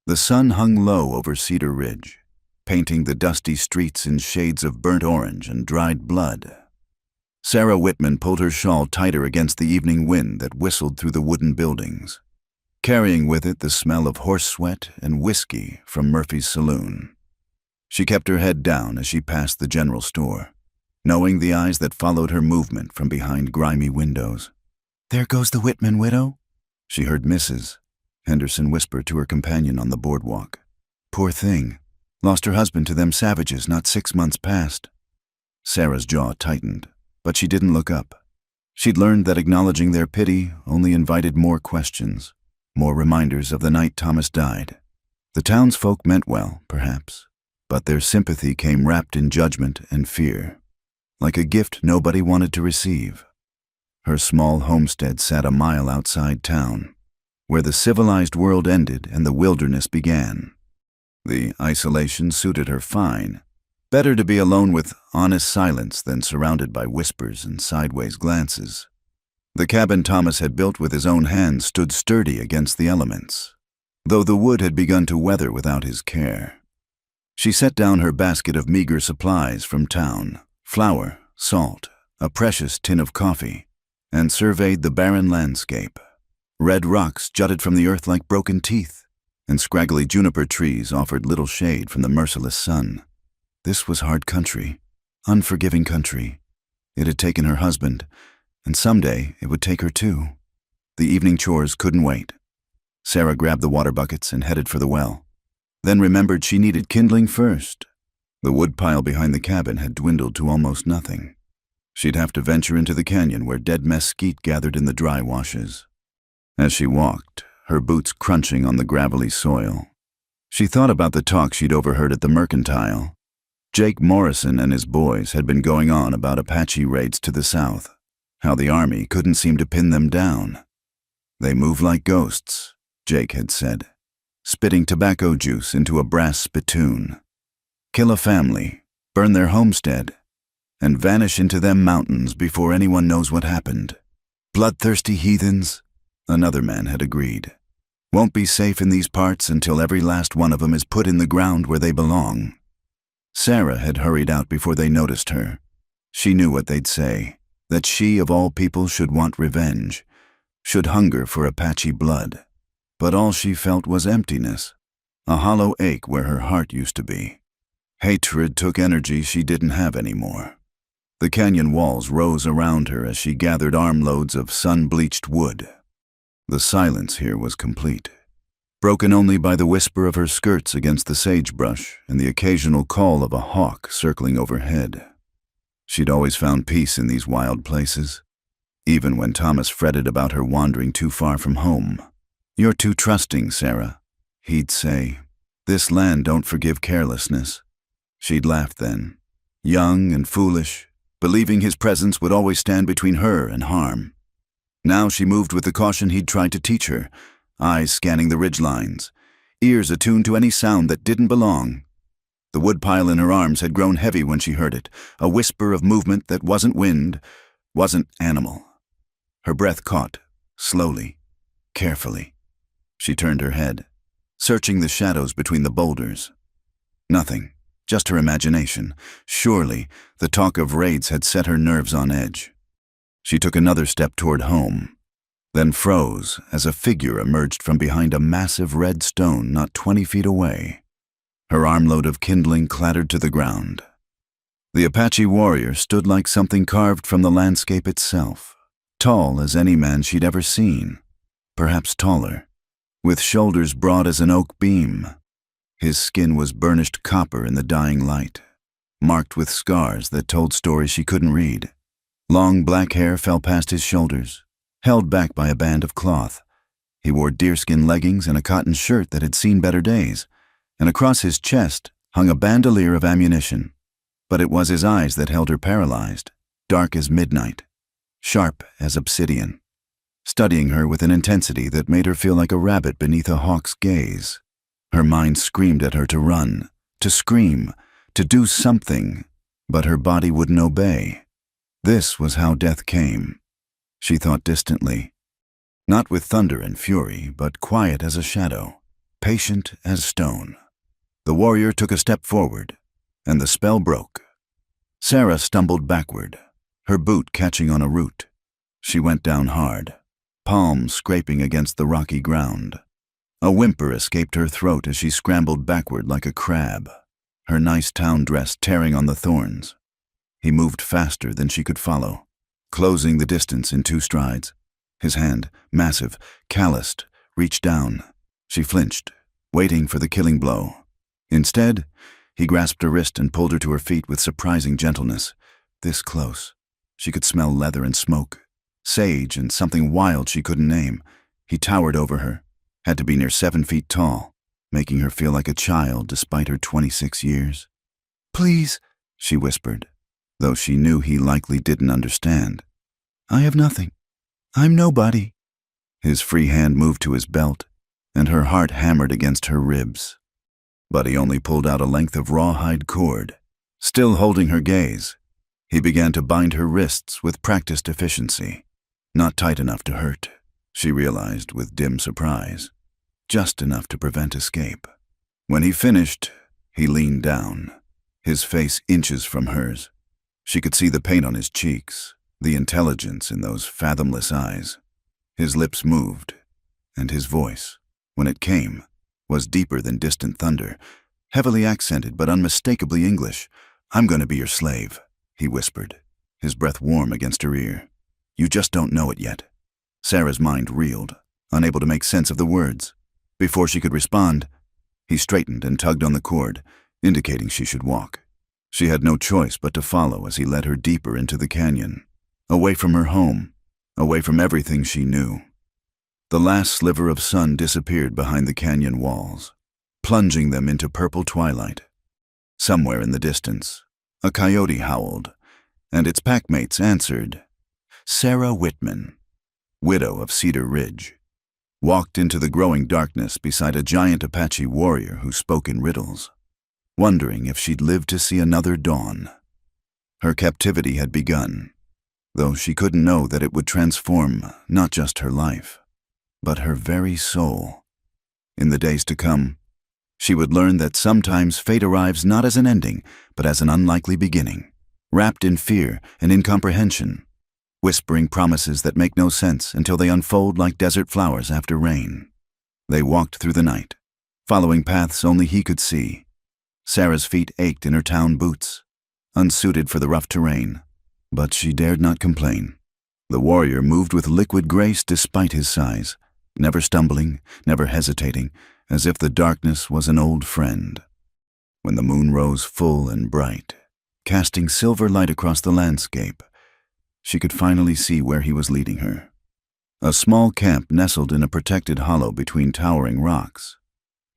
The sun hung low over Cedar Ridge, painting the dusty streets in shades of burnt orange and dried blood. Sarah Whitman pulled her shawl tighter against the evening wind that whistled through the wooden buildings, carrying with it the smell of horse sweat and whiskey from Murphy's saloon. She kept her head down as she passed the general store, knowing the eyes that followed her movement from behind grimy windows. "There goes the Whitman widow," she heard Mrs. Henderson whisper to her companion on the boardwalk. "Poor thing. Lost her husband to them savages not 6 months past." Sarah's jaw tightened, but she didn't look up. She'd learned that acknowledging their pity only invited more questions, more reminders of the night Thomas died. The townsfolk meant well, perhaps, but their sympathy came wrapped in judgment and fear, like a gift nobody wanted to receive. Her small homestead sat a mile outside town, where the civilized world ended and the wilderness began. The isolation suited her fine. Better to be alone with honest silence than surrounded by whispers and sideways glances. The cabin Thomas had built with his own hands stood sturdy against the elements, though the wood had begun to weather without his care. She set down her basket of meager supplies from town, flour, salt, a precious tin of coffee, and surveyed the barren landscape. Red rocks jutted from the earth like broken teeth, and scraggly juniper trees offered little shade from the merciless sun. This was hard country, unforgiving country. It had taken her husband, and someday it would take her too. The evening chores couldn't wait. Sarah grabbed the water buckets and headed for the well, then remembered she needed kindling first. The woodpile behind the cabin had dwindled to almost nothing. She'd have to venture into the canyon where dead mesquite gathered in the dry washes. As she walked, her boots crunching on the gravelly soil, she thought about the talk she'd overheard at the Mercantile. Jake Morrison and his boys had been going on about Apache raids to the south, how the army couldn't seem to pin them down. "They move like ghosts," Jake had said, spitting tobacco juice into a brass spittoon. "Kill a family, burn their homestead, and vanish into them mountains before anyone knows what happened. Bloodthirsty heathens," another man had agreed. "Won't be safe in these parts until every last one of them is put in the ground where they belong." Sarah had hurried out before they noticed her. She knew what they'd say, that she of all people should want revenge, should hunger for Apache blood. But all she felt was emptiness, a hollow ache where her heart used to be. Hatred took energy she didn't have anymore. The canyon walls rose around her as she gathered armloads of sun-bleached wood. The silence here was complete, broken only by the whisper of her skirts against the sagebrush and the occasional call of a hawk circling overhead. She'd always found peace in these wild places, even when Thomas fretted about her wandering too far from home. "You're too trusting, Sarah," he'd say. "This land don't forgive carelessness." She'd laugh then, young and foolish, believing his presence would always stand between her and harm. Now she moved with the caution he'd tried to teach her, eyes scanning the ridgelines, ears attuned to any sound that didn't belong. The woodpile in her arms had grown heavy when she heard it, a whisper of movement that wasn't wind, wasn't animal. Her breath caught, slowly, carefully. She turned her head, searching the shadows between the boulders. Nothing, just her imagination. Surely, the talk of raids had set her nerves on edge. She took another step toward home, then froze as a figure emerged from behind a massive red stone not 20 feet away. Her armload of kindling clattered to the ground. The Apache warrior stood like something carved from the landscape itself, tall as any man she'd ever seen, perhaps taller, with shoulders broad as an oak beam. His skin was burnished copper in the dying light, marked with scars that told stories she couldn't read. Long black hair fell past his shoulders, held back by a band of cloth. He wore deerskin leggings and a cotton shirt that had seen better days, and across his chest hung a bandolier of ammunition. But it was his eyes that held her paralyzed, dark as midnight, sharp as obsidian, studying her with an intensity that made her feel like a rabbit beneath a hawk's gaze. Her mind screamed at her to run, to scream, to do something, but her body wouldn't obey. This was how death came, she thought distantly. Not with thunder and fury, but quiet as a shadow. patient as stone. The warrior took a step forward, and the spell broke. Sarah stumbled backward, her boot catching on a root. She went down hard, palms scraping against the rocky ground. A whimper escaped her throat as she scrambled backward like a crab, her nice town dress tearing on the thorns. He moved faster than she could follow, closing the distance in 2 strides. His hand, massive, calloused, reached down. She flinched, waiting for the killing blow. Instead, he grasped her wrist and pulled her to her feet with surprising gentleness. This close. She could smell leather and smoke, sage and something wild she couldn't name. He towered over her, had to be near 7 feet tall, making her feel like a child despite her 26 years. "Please," she whispered, though she knew he likely didn't understand. "I have nothing. I'm nobody." His free hand moved to his belt, and her heart hammered against her ribs. But he only pulled out a length of rawhide cord. Still holding her gaze, he began to bind her wrists with practiced efficiency. Not tight enough to hurt, she realized with dim surprise. Just enough to prevent escape. When he finished, he leaned down, his face inches from hers. She could see the pain on his cheeks, the intelligence in those fathomless eyes. His lips moved, and his voice, when it came, was deeper than distant thunder, heavily accented but unmistakably English. "I'm going to be your slave," he whispered, his breath warm against her ear. "You just don't know it yet." Sarah's mind reeled, unable to make sense of the words. Before she could respond, he straightened and tugged on the cord, indicating she should walk. She had no choice but to follow as he led her deeper into the canyon, away from her home, away from everything she knew. The last sliver of sun disappeared behind the canyon walls, plunging them into purple twilight. Somewhere in the distance, a coyote howled, and its packmates answered. Sarah Whitman, widow of Cedar Ridge, walked into the growing darkness beside a giant Apache warrior who spoke in riddles, wondering if she'd live to see another dawn. Her captivity had begun, though she couldn't know that it would transform not just her life, but her very soul. In the days to come, she would learn that sometimes fate arrives not as an ending, but as an unlikely beginning, wrapped in fear and incomprehension, whispering promises that make no sense until they unfold like desert flowers after rain. They walked through the night, following paths only he could see. Sarah's feet ached in her town boots, unsuited for the rough terrain, but she dared not complain. The warrior moved with liquid grace despite his size, never stumbling, never hesitating, as if the darkness was an old friend. When the moon rose full and bright, casting silver light across the landscape, she could finally see where he was leading her. A small camp nestled in a protected hollow between towering rocks,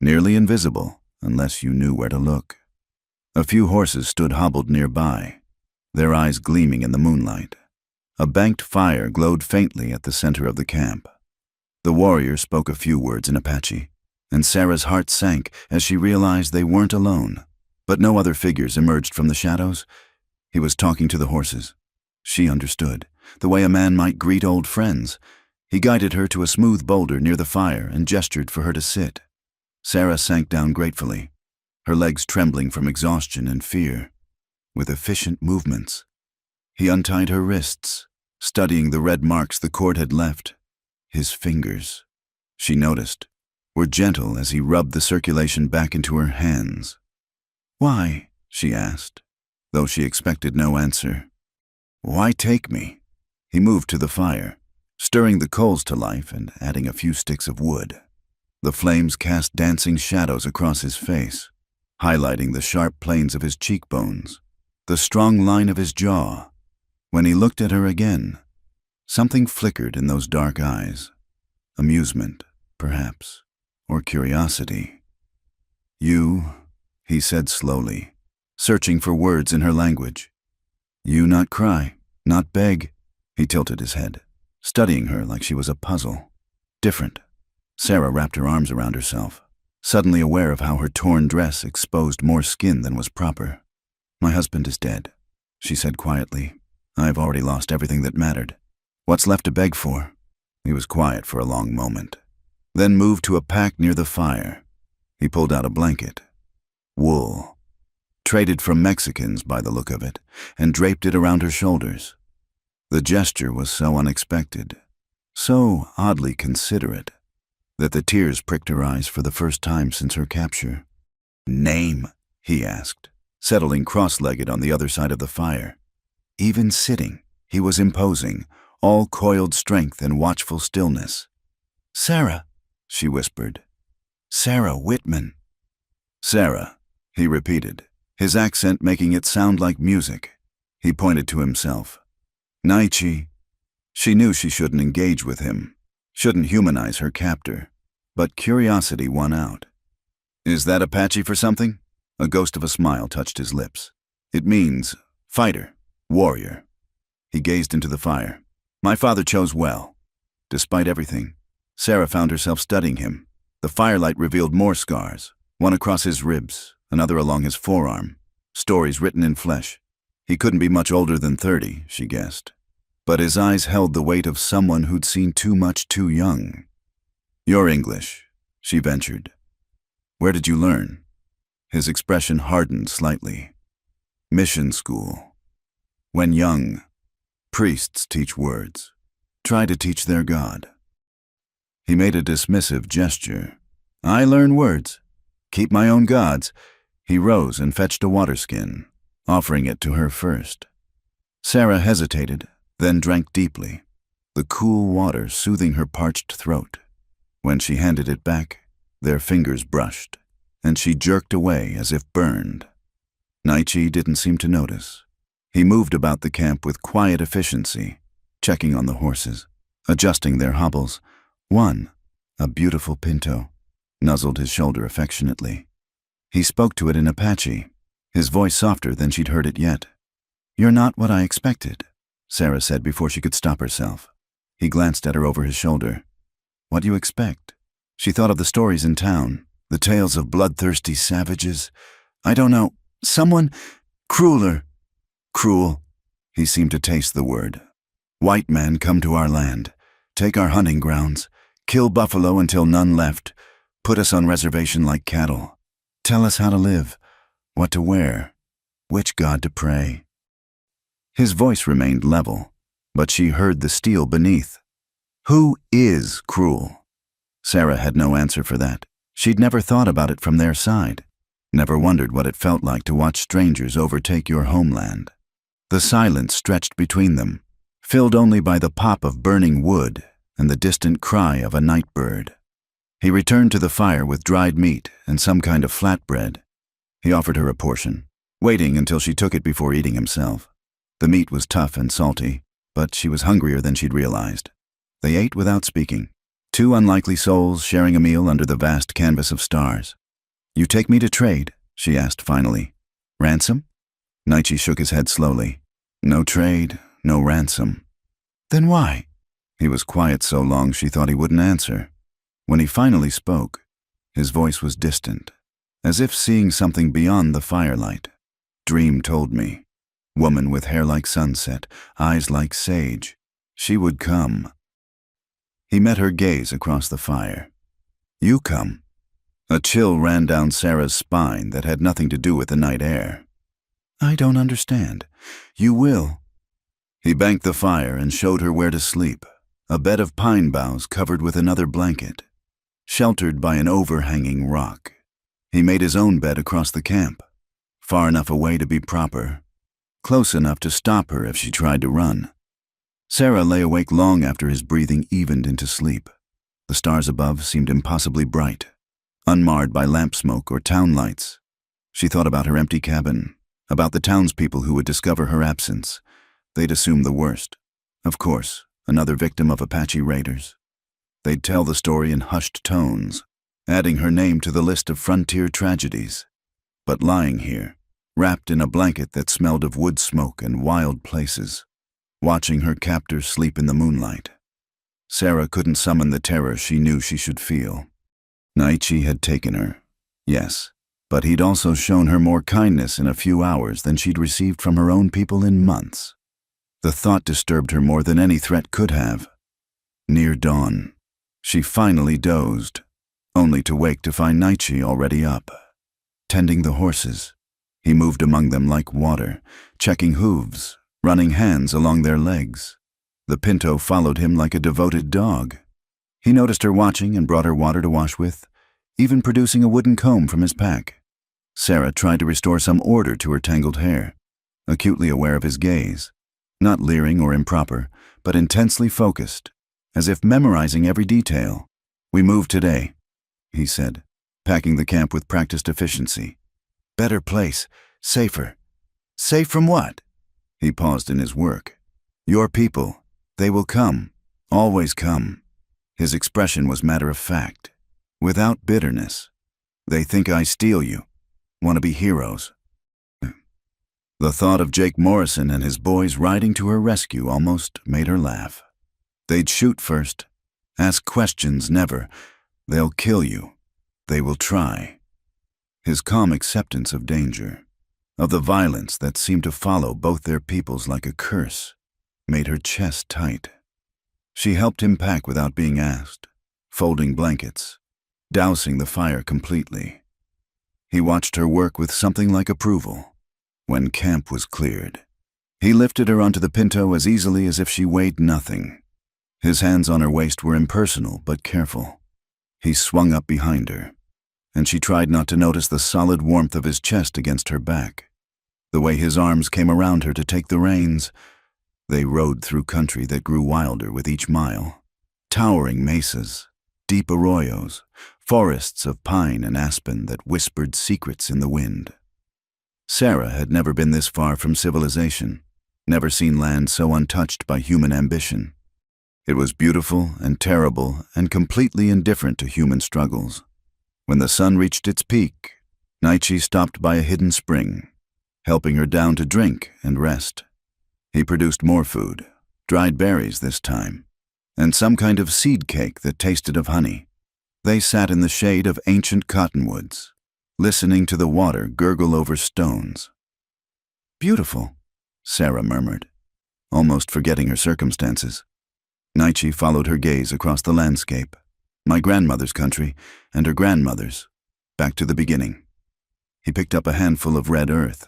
nearly invisible unless you knew where to look. A few horses stood hobbled nearby, their eyes gleaming in the moonlight. A banked fire glowed faintly at the center of the camp. The warrior spoke a few words in Apache, and Sarah's heart sank as she realized they weren't alone. But no other figures emerged from the shadows. He was talking to the horses. She understood, the way a man might greet old friends. He guided her to a smooth boulder near the fire and gestured for her to sit. Sarah sank down gratefully, her legs trembling from exhaustion and fear. With efficient movements, he untied her wrists, studying the red marks the cord had left. His fingers, she noticed, were gentle as he rubbed the circulation back into her hands. "Why?" she asked, though she expected no answer. "Why take me?" He moved to the fire, stirring the coals to life and adding a few sticks of wood. The flames cast dancing shadows across his face, highlighting the sharp planes of his cheekbones, the strong line of his jaw. When he looked at her again, something flickered in those dark eyes. Amusement, perhaps, or curiosity. "You," he said slowly, searching for words in her language. "You not cry, not beg." He tilted his head, studying her like she was a puzzle. Different. Sarah wrapped her arms around herself, suddenly aware of how her torn dress exposed more skin than was proper. "My husband is dead," she said quietly. "I've already lost everything that mattered. What's left to beg for?" He was quiet for a long moment, then moved to a pack near the fire, He pulled out a blanket. Wool. Traded from Mexicans by the look of it, and draped it around her shoulders. The gesture was so unexpected, so oddly considerate, that the tears pricked her eyes for the first time since her capture. "Name?" he asked, settling cross-legged on the other side of the fire. Even sitting, he was imposing, all coiled strength and watchful stillness. "Sarah," she whispered. "Sarah Whitman." "Sarah," he repeated, his accent making it sound like music. He pointed to himself. "Naichi." She knew she shouldn't engage with him, shouldn't humanize her captor, but curiosity won out. "Is that Apache for something?" A ghost of a smile touched his lips. "It means fighter, warrior." He gazed into the fire. "My father chose well." Despite everything, Sarah found herself studying him. The firelight revealed more scars, one across his ribs, another along his forearm, stories written in flesh. He couldn't be much older than 30, she guessed. But his eyes held the weight of someone who'd seen too much too young. "You're English," she ventured. "Where did you learn?" His expression hardened slightly. "Mission school. When young, priests teach words. Try to teach their God." He made a dismissive gesture. "I learn words. Keep my own gods." He rose and fetched a water skin, offering it to her first. Sarah hesitated, then drank deeply, the cool water soothing her parched throat. When she handed it back, their fingers brushed, and she jerked away as if burned. Naichi didn't seem to notice. He moved about the camp with quiet efficiency, checking on the horses, adjusting their hobbles. One, a beautiful pinto, nuzzled his shoulder affectionately. He spoke to it in Apache, his voice softer than she'd heard it yet. "You're not what I expected," Sarah said before she could stop herself. He glanced at her over his shoulder. "What do you expect?" She thought of the stories in town, the tales of bloodthirsty savages. "I don't know, someone crueler." "Cruel." He seemed to taste the word. "White man come to our land, take our hunting grounds, kill buffalo until none left, put us on reservation like cattle, tell us how to live, what to wear, which God to pray." His voice remained level, but she heard the steel beneath. "Who is cruel?" Sarah had no answer for that. She'd never thought about it from their side, never wondered what it felt like to watch strangers overtake your homeland. The silence stretched between them, filled only by the pop of burning wood and the distant cry of a night bird. He returned to the fire with dried meat and some kind of flatbread. He offered her a portion, waiting until she took it before eating himself. The meat was tough and salty, but she was hungrier than she'd realized. They ate without speaking, two unlikely souls sharing a meal under the vast canvas of stars. "You take me to trade?" she asked finally. "Ransom?" Naichi shook his head slowly. "No trade, no ransom." "Then why?" He was quiet so long she thought he wouldn't answer. When he finally spoke, his voice was distant, as if seeing something beyond the firelight. "Dream told me. Woman with hair like sunset, eyes like sage. She would come." He met her gaze across the fire. "You come." A chill ran down Sarah's spine that had nothing to do with the night air. "I don't understand." "You will." He banked the fire and showed her where to sleep, a bed of pine boughs covered with another blanket, sheltered by an overhanging rock. He made his own bed across the camp, far enough away to be proper, close enough to stop her if she tried to run. Sarah lay awake long after his breathing evened into sleep. The stars above seemed impossibly bright, unmarred by lamp smoke or town lights. She thought about her empty cabin, about the townspeople who would discover her absence. They'd assume the worst. Of course, another victim of Apache raiders. They'd tell the story in hushed tones, adding her name to the list of frontier tragedies. But lying here, wrapped in a blanket that smelled of wood smoke and wild places, watching her captor sleep in the moonlight, Sarah couldn't summon the terror she knew she should feel. Naichi had taken her, yes, but he'd also shown her more kindness in a few hours than she'd received from her own people in months. The thought disturbed her more than any threat could have. Near dawn, she finally dozed, only to wake to find Naichi already up, tending the horses. He moved among them like water, checking hooves, running hands along their legs. The pinto followed him like a devoted dog. He noticed her watching and brought her water to wash with, even producing a wooden comb from his pack. Sarah tried to restore some order to her tangled hair, acutely aware of his gaze, not leering or improper, but intensely focused, as if memorizing every detail. "We move today," he said, packing the camp with practiced efficiency. "Better place, safer." "Safe from what?" He paused in his work. "Your people. They will come. Always come." His expression was matter of fact, without bitterness. "They think I steal you. Want to be heroes." The thought of Jake Morrison and his boys riding to her rescue almost made her laugh. They'd shoot first. Ask questions never. They'll kill you. They will try. His calm acceptance of danger, of the violence that seemed to follow both their peoples like a curse, made her chest tight. She helped him pack without being asked, folding blankets, dousing the fire completely. He watched her work with something like approval. When camp was cleared, he lifted her onto the pinto as easily as if she weighed nothing. His hands on her waist were impersonal but careful. He swung up behind her, and she tried not to notice the solid warmth of his chest against her back. The way his arms came around her to take the reins. They rode through country that grew wilder with each mile. Towering mesas, deep arroyos, forests of pine and aspen that whispered secrets in the wind. Sarah had never been this far from civilization, never seen land so untouched by human ambition. It was beautiful and terrible and completely indifferent to human struggles. When the sun reached its peak, Naichi stopped by a hidden spring, helping her down to drink and rest. He produced more food, dried berries this time, and some kind of seed cake that tasted of honey. They sat in the shade of ancient cottonwoods, listening to the water gurgle over stones. "Beautiful," Sarah murmured, almost forgetting her circumstances. Naichi followed her gaze across the landscape, my grandmother's country and her grandmother's, back to the beginning. He picked up a handful of red earth,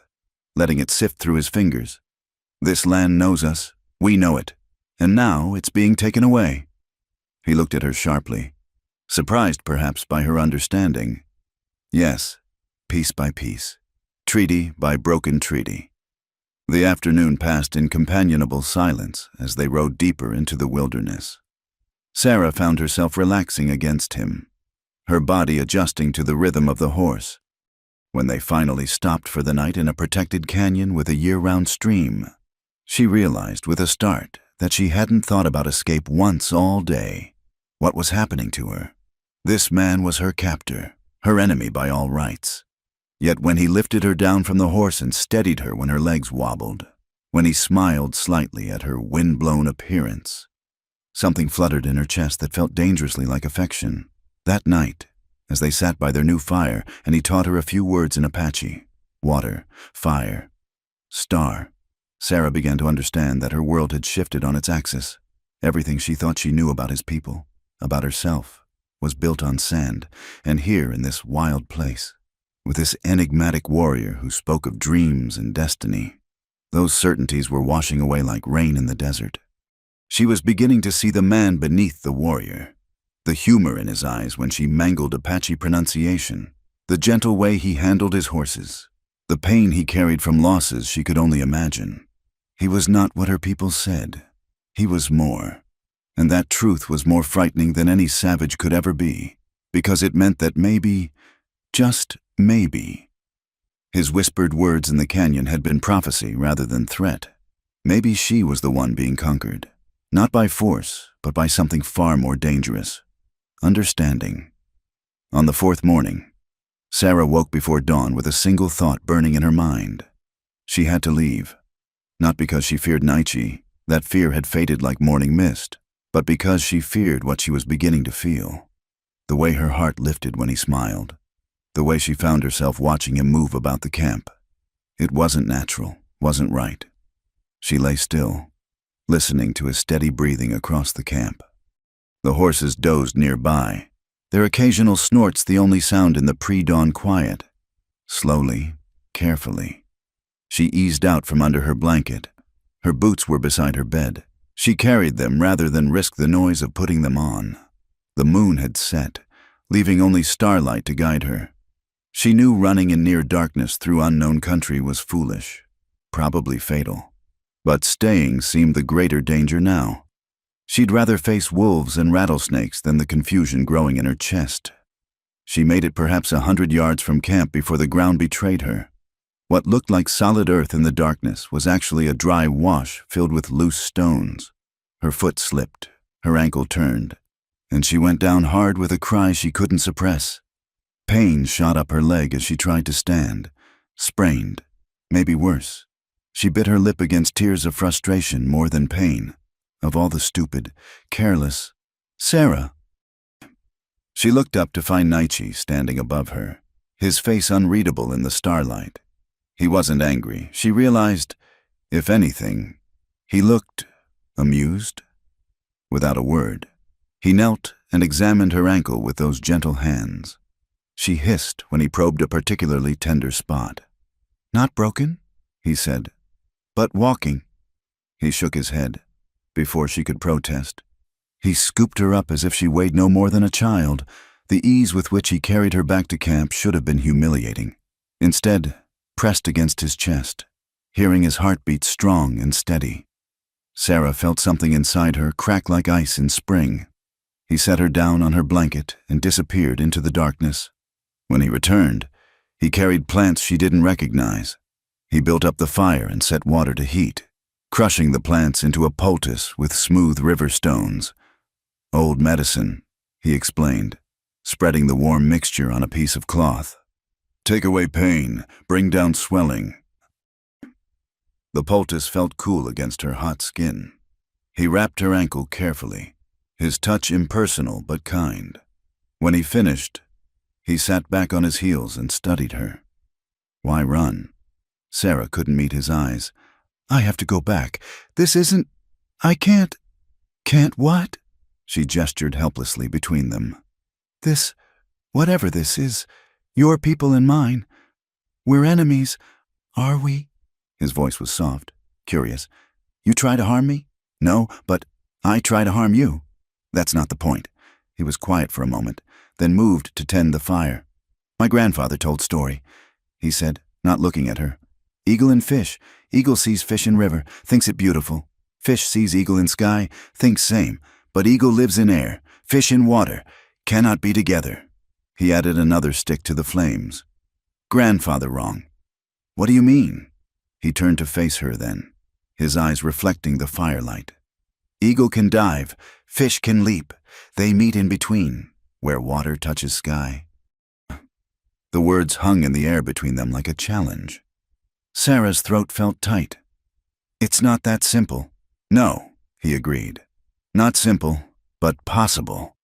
letting it sift through his fingers. "This land knows us, we know it, and now it's being taken away." He looked at her sharply, surprised perhaps by her understanding. Yes, piece by piece, treaty by broken treaty. The afternoon passed in companionable silence as they rode deeper into the wilderness. Sarah found herself relaxing against him, her body adjusting to the rhythm of the horse. When they finally stopped for the night in a protected canyon with a year-round stream, she realized with a start that she hadn't thought about escape once all day. What was happening to her? This man was her captor, her enemy by all rights. Yet when he lifted her down from the horse and steadied her when her legs wobbled, when he smiled slightly at her wind-blown appearance, something fluttered in her chest that felt dangerously like affection. That night, as they sat by their new fire and he taught her a few words in Apache, water, fire, star, Sarah began to understand that her world had shifted on its axis. Everything she thought she knew about his people, about herself, was built on sand, and here in this wild place, with this enigmatic warrior who spoke of dreams and destiny, those certainties were washing away like rain in the desert. She was beginning to see the man beneath the warrior, the humor in his eyes when she mangled Apache pronunciation, the gentle way he handled his horses, the pain he carried from losses she could only imagine. He was not what her people said. He was more. And that truth was more frightening than any savage could ever be, because it meant that maybe, just maybe, his whispered words in the canyon had been prophecy rather than threat. Maybe she was the one being conquered, not by force, but by something far more dangerous: understanding. On the fourth morning, Sarah woke before dawn with a single thought burning in her mind. She had to leave, not because she feared Naichi, that fear had faded like morning mist, but because she feared what she was beginning to feel. The way her heart lifted when he smiled, the way she found herself watching him move about the camp. It wasn't natural, wasn't right. She lay still, listening to his steady breathing across the camp. The horses dozed nearby, their occasional snorts the only sound in the pre-dawn quiet. Slowly, carefully, she eased out from under her blanket. Her boots were beside her bed. She carried them rather than risk the noise of putting them on. The moon had set, leaving only starlight to guide her. She knew running in near darkness through unknown country was foolish, probably fatal. But staying seemed the greater danger now. She'd rather face wolves and rattlesnakes than the confusion growing in her chest. She made it perhaps 100 yards from camp before the ground betrayed her. What looked like solid earth in the darkness was actually a dry wash filled with loose stones. Her foot slipped, her ankle turned, and she went down hard with a cry she couldn't suppress. Pain shot up her leg as she tried to stand. Sprained, maybe worse. She bit her lip against tears of frustration more than pain. Of all the stupid, careless, Sarah. She looked up to find Naichi standing above her, his face unreadable in the starlight. He wasn't angry. She realized, if anything, he looked amused. Without a word, he knelt and examined her ankle with those gentle hands. She hissed when he probed a particularly tender spot. "Not broken?" he said. "But walking." He shook his head. Before she could protest, he scooped her up as if she weighed no more than a child. The ease with which he carried her back to camp should have been humiliating. Instead, pressed against his chest, hearing his heartbeat strong and steady. Sarah felt something inside her crack like ice in spring. He set her down on her blanket and disappeared into the darkness. When he returned, he carried plants she didn't recognize. He built up the fire and set water to heat, crushing the plants into a poultice with smooth river stones. "Old medicine," he explained, spreading the warm mixture on a piece of cloth. "Take away pain, bring down swelling." The poultice felt cool against her hot skin. He wrapped her ankle carefully, his touch impersonal but kind. When he finished, he sat back on his heels and studied her. Why run? Sarah couldn't meet his eyes. "I have to go back. This isn't... I can't..." "Can't what?" She gestured helplessly between them. "This, whatever this is, your people and mine. We're enemies, are we?" His voice was soft, curious. "You try to harm me?" "No, but I try to harm you." "That's not the point." He was quiet for a moment, then moved to tend the fire. "My grandfather told story," he said, not looking at her. "Eagle and fish. Eagle sees fish in river, thinks it beautiful. Fish sees eagle in sky, thinks same. But eagle lives in air, fish in water, cannot be together." He added another stick to the flames. "Grandfather wrong." "What do you mean?" He turned to face her then, his eyes reflecting the firelight. "Eagle can dive, fish can leap. They meet in between, where water touches sky." The words hung in the air between them like a challenge. Sarah's throat felt tight. "It's not that simple." "No," he agreed. "Not simple, but possible."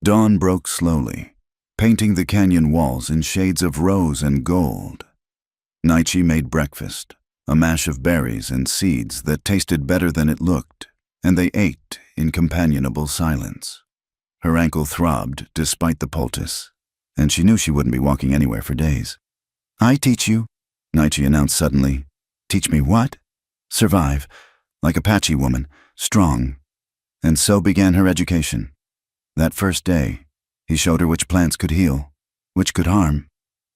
Dawn broke slowly, painting the canyon walls in shades of rose and gold. Naichi made breakfast, a mash of berries and seeds that tasted better than it looked, and they ate in companionable silence. Her ankle throbbed despite the poultice, and she knew she wouldn't be walking anywhere for days. "I teach you," Naichi announced suddenly. "Teach me what?" "Survive, like Apache woman, strong." And so began her education. That first day, he showed her which plants could heal, which could harm.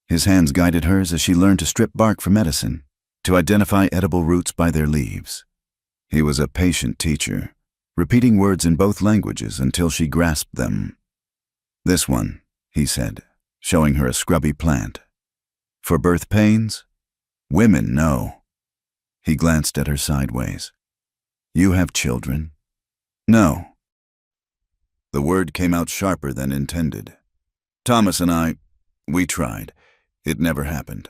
His hands guided hers as she learned to strip bark for medicine, to identify edible roots by their leaves. He was a patient teacher, repeating words in both languages until she grasped them. "This one," he said, showing her a scrubby plant. "For birth pains? Women know." He glanced at her sideways. "You have children?" "No." The word came out sharper than intended. "Thomas and we tried. It never happened."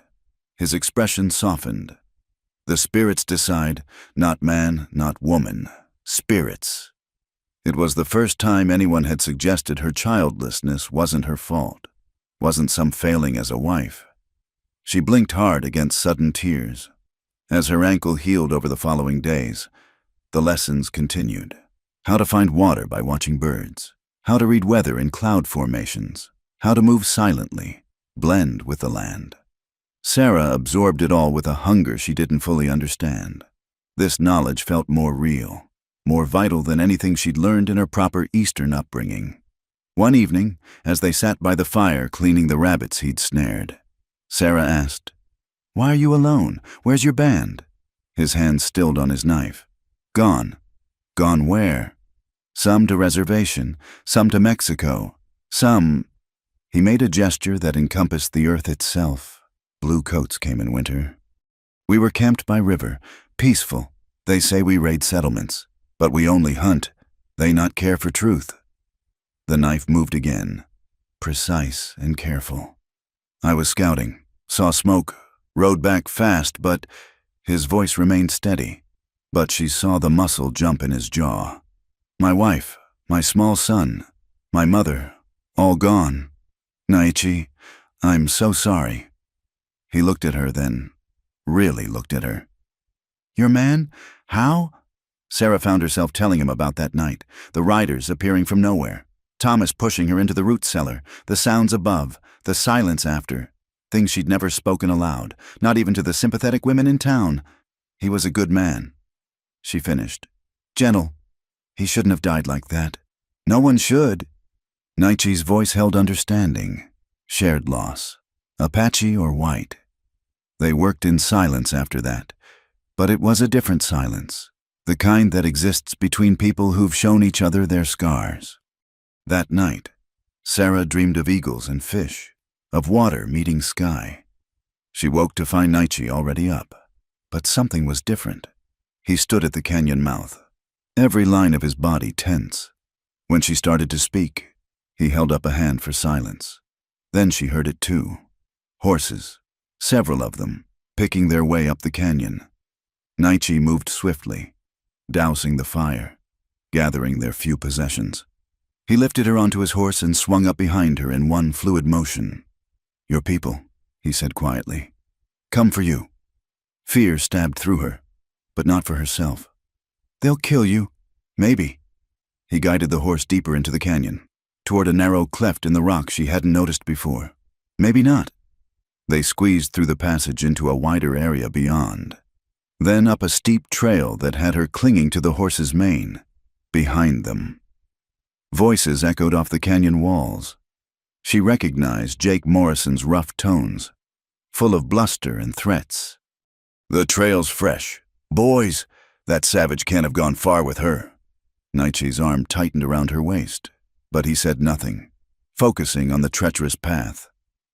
His expression softened. "The spirits decide, not man, not woman. Spirits." It was the first time anyone had suggested her childlessness wasn't her fault, wasn't some failing as a wife. She blinked hard against sudden tears. As her ankle healed over the following days, the lessons continued. How to find water by watching birds. how to read weather in cloud formations, how to move silently, blend with the land. Sarah absorbed it all with a hunger she didn't fully understand. This knowledge felt more real, more vital than anything she'd learned in her proper Eastern upbringing. One evening, as they sat by the fire cleaning the rabbits he'd snared, Sarah asked, "Why are you alone? Where's your band?" His hand stilled on his knife. "Gone." "Gone where?" "Some to reservation, some to Mexico, some—" He made a gesture that encompassed the earth itself. Blue coats came in winter. "We were camped by river, peaceful. They say we raid settlements, but we only hunt. They not care for truth." The knife moved again, precise and careful. "I was scouting, saw smoke, rode back fast, but—" His voice remained steady, but she saw the muscle jump in his jaw. "My wife, my small son, my mother, all gone. Naichi, I'm so sorry." He looked at her then, really looked at her. "Your man? How?" Sarah found herself telling him about that night, the riders appearing from nowhere, Thomas pushing her into the root cellar, the sounds above, the silence after, things she'd never spoken aloud, not even to the sympathetic women in town. "He was a good man," she finished. "Gentle. He shouldn't have died like that. No one should." Naichi's voice held understanding, shared loss, Apache or white. They worked in silence after that, but it was a different silence, the kind that exists between people who've shown each other their scars. That night, Sarah dreamed of eagles and fish, of water meeting sky. She woke to find Naichi already up, but something was different. He stood at the canyon mouth, every line of his body tense. When she started to speak, he held up a hand for silence. Then she heard it too. Horses, several of them, picking their way up the canyon. Naichi moved swiftly, dousing the fire, gathering their few possessions. He lifted her onto his horse and swung up behind her in one fluid motion. "Your people," he said quietly. "Come for you." Fear stabbed through her, but not for herself. "They'll kill you." "Maybe." He guided the horse deeper into the canyon, toward a narrow cleft in the rock she hadn't noticed before. "Maybe not." They squeezed through the passage into a wider area beyond, then up a steep trail that had her clinging to the horse's mane, behind them. Voices echoed off the canyon walls. She recognized Jake Morrison's rough tones, full of bluster and threats. "The trail's fresh. Boys, that savage can't have gone far with her." Naichi's arm tightened around her waist, but he said nothing, focusing on the treacherous path.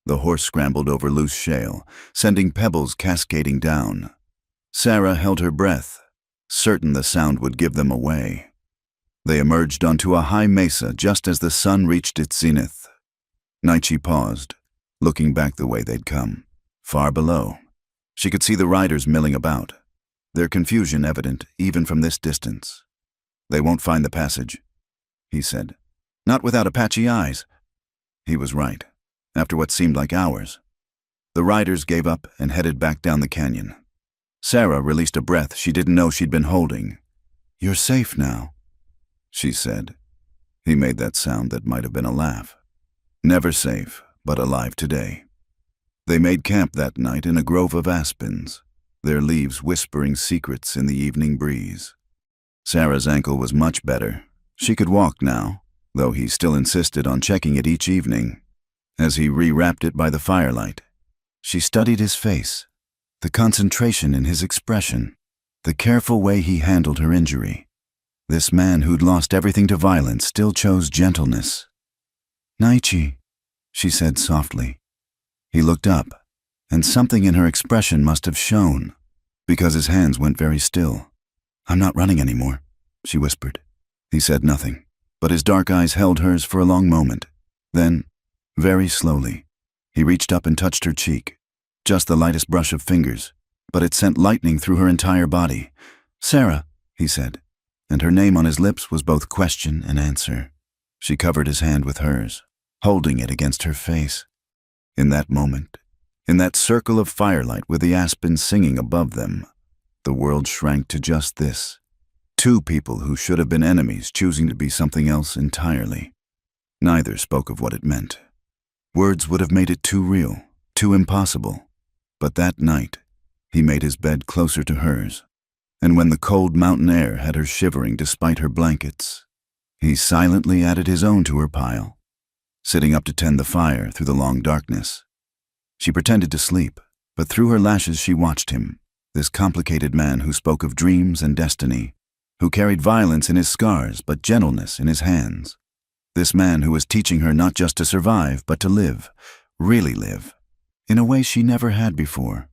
The horse scrambled over loose shale, sending pebbles cascading down. Sarah held her breath, certain the sound would give them away. They emerged onto a high mesa just as the sun reached its zenith. Naichi paused, looking back the way they'd come. Far below, she could see the riders milling about, their confusion evident even from this distance. "They won't find the passage," he said. "Not without Apache eyes." He was right, after what seemed like hours. The riders gave up and headed back down the canyon. Sarah released a breath she didn't know she'd been holding. "You're safe now," she said. He made that sound that might have been a laugh. Never safe, but alive today. They made camp that night in a grove of aspens, their leaves whispering secrets in the evening breeze. Sarah's ankle was much better. She could walk now, though he still insisted on checking it each evening. As he rewrapped it by the firelight, she studied his face, the concentration in his expression, the careful way he handled her injury. This man who'd lost everything to violence still chose gentleness. "Naichi," she said softly. He looked up, and something in her expression must have shown, because his hands went very still. "I'm not running anymore," she whispered. He said nothing, but his dark eyes held hers for a long moment. Then, very slowly, he reached up and touched her cheek, just the lightest brush of fingers, but it sent lightning through her entire body. "Sarah," he said, and her name on his lips was both question and answer. She covered his hand with hers, holding it against her face. In that moment, in that circle of firelight with the aspens singing above them, the world shrank to just this. Two people who should have been enemies choosing to be something else entirely. Neither spoke of what it meant. Words would have made it too real, too impossible. But that night, he made his bed closer to hers, and when the cold mountain air had her shivering despite her blankets, he silently added his own to her pile, sitting up to tend the fire through the long darkness. She pretended to sleep, but through her lashes she watched him, this complicated man who spoke of dreams and destiny, who carried violence in his scars but gentleness in his hands. This man who was teaching her not just to survive, but to live, really live, in a way she never had before.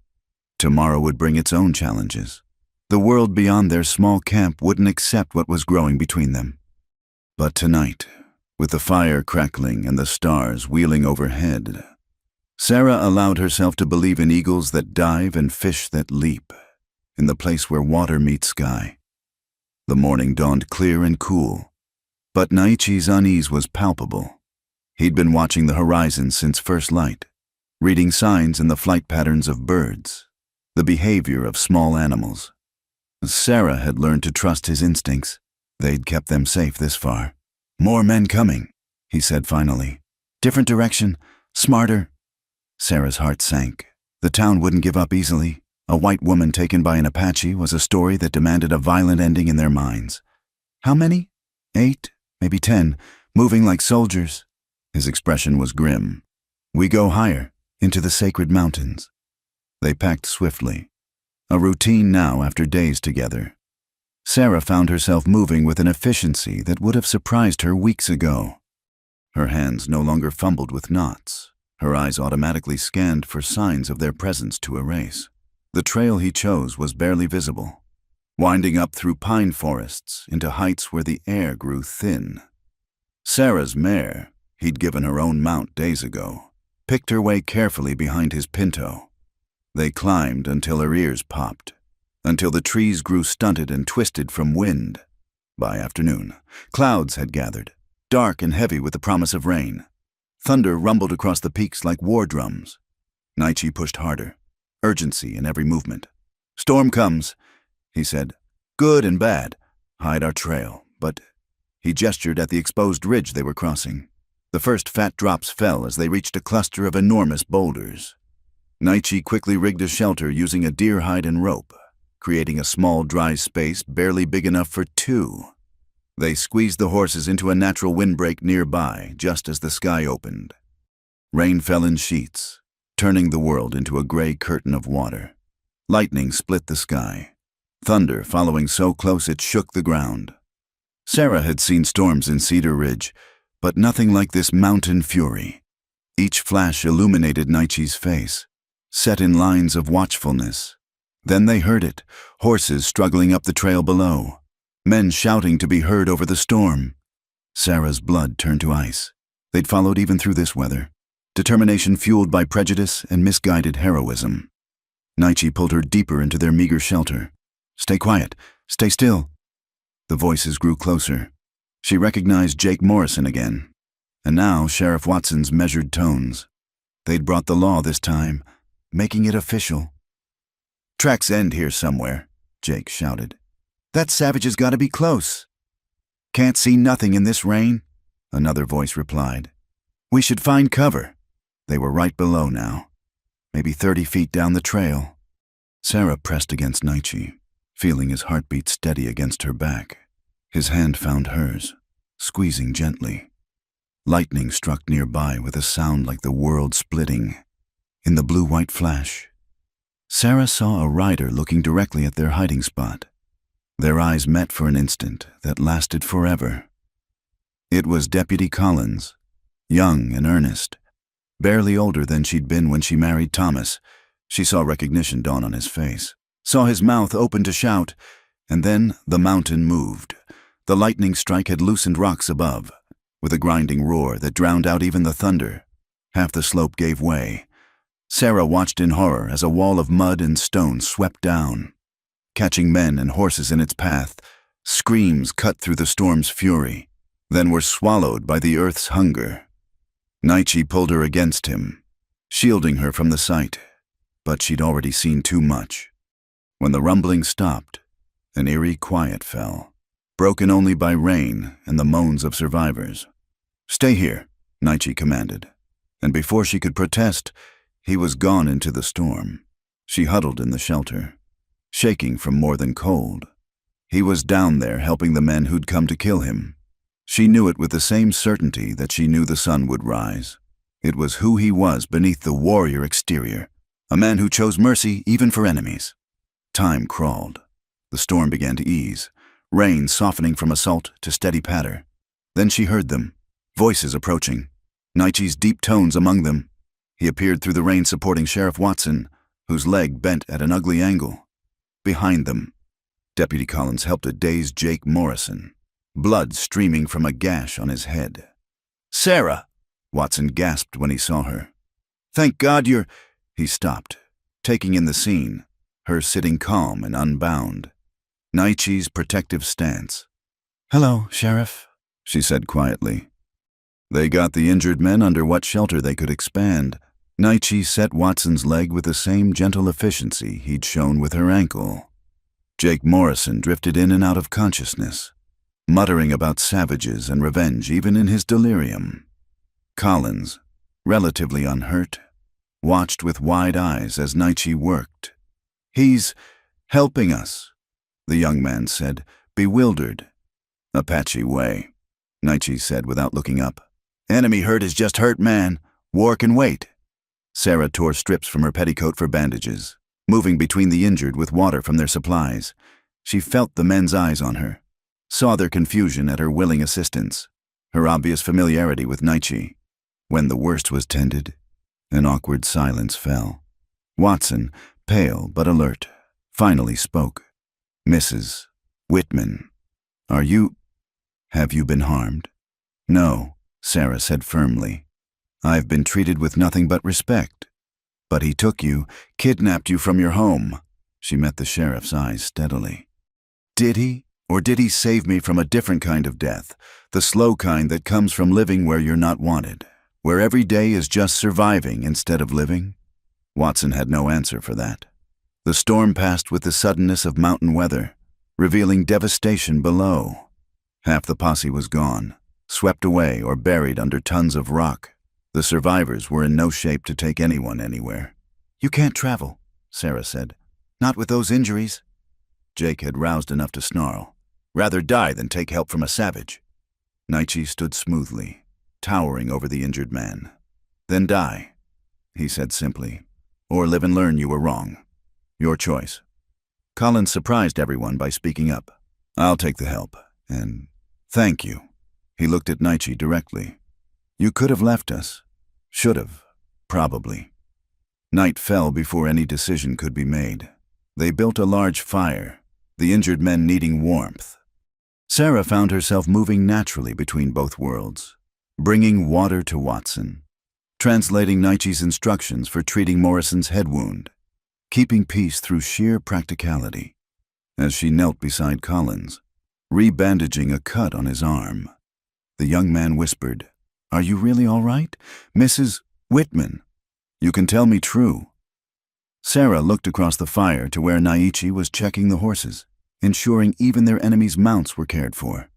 Tomorrow would bring its own challenges. The world beyond their small camp wouldn't accept what was growing between them. But tonight, with the fire crackling and the stars wheeling overhead, Sarah allowed herself to believe in eagles that dive and fish that leap, in the place where water meets sky. The morning dawned clear and cool, but Naichi's unease was palpable. He'd been watching the horizon since first light, reading signs in the flight patterns of birds, the behavior of small animals. Sarah had learned to trust his instincts. They'd kept them safe this far. "More men coming," he said finally. "Different direction, smarter." Sarah's heart sank. The town wouldn't give up easily. A white woman taken by an Apache was a story that demanded a violent ending in their minds. "How many?" 8, maybe 10, moving like soldiers. His expression was grim. "We go higher, into the sacred mountains." They packed swiftly. A routine now after days together. Sarah found herself moving with an efficiency that would have surprised her weeks ago. Her hands no longer fumbled with knots. Her eyes automatically scanned for signs of their presence to erase. The trail he chose was barely visible, winding up through pine forests into heights where the air grew thin. Sarah's mare, he'd given her own mount days ago, picked her way carefully behind his pinto. They climbed until her ears popped, until the trees grew stunted and twisted from wind. By afternoon, clouds had gathered, dark and heavy with the promise of rain. Thunder rumbled across the peaks like war drums. Naichi pushed harder, urgency in every movement. "Storm comes," he said. "Good and bad. Hide our trail." But he gestured at the exposed ridge they were crossing. The first fat drops fell as they reached a cluster of enormous boulders. Naichi quickly rigged a shelter using a deer hide and rope, creating a small dry space barely big enough for two. They squeezed the horses into a natural windbreak nearby just as the sky opened. Rain fell in sheets, turning the world into a gray curtain of water. Lightning split the sky, thunder following so close it shook the ground. Sarah had seen storms in Cedar Ridge, but nothing like this mountain fury. Each flash illuminated Naichi's face, set in lines of watchfulness. Then they heard it, horses struggling up the trail below, men shouting to be heard over the storm. Sarah's blood turned to ice. They'd followed even through this weather, determination fueled by prejudice and misguided heroism. Naichi pulled her deeper into their meager shelter. "Stay quiet. Stay still." The voices grew closer. She recognized Jake Morrison again, and now Sheriff Watson's measured tones. They'd brought the law this time, making it official. "Tracks end here somewhere," Jake shouted. "That savage has got to be close." "Can't see nothing in this rain," another voice replied. "We should find cover." They were right below now, maybe 30 feet down the trail. Sarah pressed against Naichi, feeling his heartbeat steady against her back. His hand found hers, squeezing gently. Lightning struck nearby with a sound like the world splitting. In the blue-white flash, Sarah saw a rider looking directly at their hiding spot. Their eyes met for an instant that lasted forever. It was Deputy Collins, young and earnest, barely older than she'd been when she married Thomas. She saw recognition dawn on his face, saw his mouth open to shout, and then the mountain moved. The lightning strike had loosened rocks above, with a grinding roar that drowned out even the thunder. Half the slope gave way. Sarah watched in horror as a wall of mud and stone swept down, catching men and horses in its path. Screams cut through the storm's fury, then were swallowed by the earth's hunger. Naichi pulled her against him, shielding her from the sight, but she'd already seen too much. When the rumbling stopped, an eerie quiet fell, broken only by rain and the moans of survivors. Stay here, Naichi commanded. And before she could protest, he was gone into the storm. She huddled in the shelter, shaking from more than cold. He was down there helping the men who'd come to kill him. She knew it with the same certainty that she knew the sun would rise. It was who he was beneath the warrior exterior, a man who chose mercy even for enemies. Time crawled. The storm began to ease, rain softening from assault to steady patter. Then she heard them, voices approaching, Naichi's deep tones among them. He appeared through the rain supporting Sheriff Watson, whose leg bent at an ugly angle. Behind them, Deputy Collins helped a dazed Jake Morrison, blood streaming from a gash on his head. "Sarah!" Watson gasped when he saw her. "Thank God you're—" He stopped, taking in the scene, her sitting calm and unbound. Naichi's protective stance. "Hello, Sheriff," she said quietly. They got the injured men under what shelter they could expand. Naichi set Watson's leg with the same gentle efficiency he'd shown with her ankle. Jake Morrison drifted in and out of consciousness, muttering about savages and revenge even in his delirium. Collins, relatively unhurt, watched with wide eyes as Naichi worked. "He's helping us," the young man said, bewildered. "Apache way," Naichi said without looking up. "Enemy hurt is just hurt, man. War can wait." Sarah tore strips from her petticoat for bandages, moving between the injured with water from their supplies. She felt the men's eyes on her, saw their confusion at her willing assistance, her obvious familiarity with Naichi. When the worst was tended, an awkward silence fell. Watson, pale but alert, finally spoke. "Mrs. Whitman, have you been harmed?" "No," Sarah said firmly. "I've been treated with nothing but respect." "But he took you, kidnapped you from your home." She met the sheriff's eyes steadily. "Did he? Or did he save me from a different kind of death, the slow kind that comes from living where you're not wanted, where every day is just surviving instead of living?" Watson had no answer for that. The storm passed with the suddenness of mountain weather, revealing devastation below. Half the posse was gone, swept away or buried under tons of rock. The survivors were in no shape to take anyone anywhere. "You can't travel," Sarah said. "Not with those injuries." Jake had roused enough to snarl. "Rather die than take help from a savage." Naichi stood smoothly, towering over the injured man. "Then die," he said simply, "or live and learn you were wrong. Your choice." Collins surprised everyone by speaking up. "I'll take the help, and thank you." He looked at Naichi directly. "You could have left us. Should have, probably." Night fell before any decision could be made. They built a large fire, the injured men needing warmth. Sarah found herself moving naturally between both worlds, bringing water to Watson, translating Naichi's instructions for treating Morrison's head wound, keeping peace through sheer practicality. As she knelt beside Collins, rebandaging a cut on his arm, the young man whispered, "Are you really all right, Mrs. Whitman? You can tell me true." Sarah looked across the fire to where Naichi was checking the horses, ensuring even their enemies' mounts were cared for.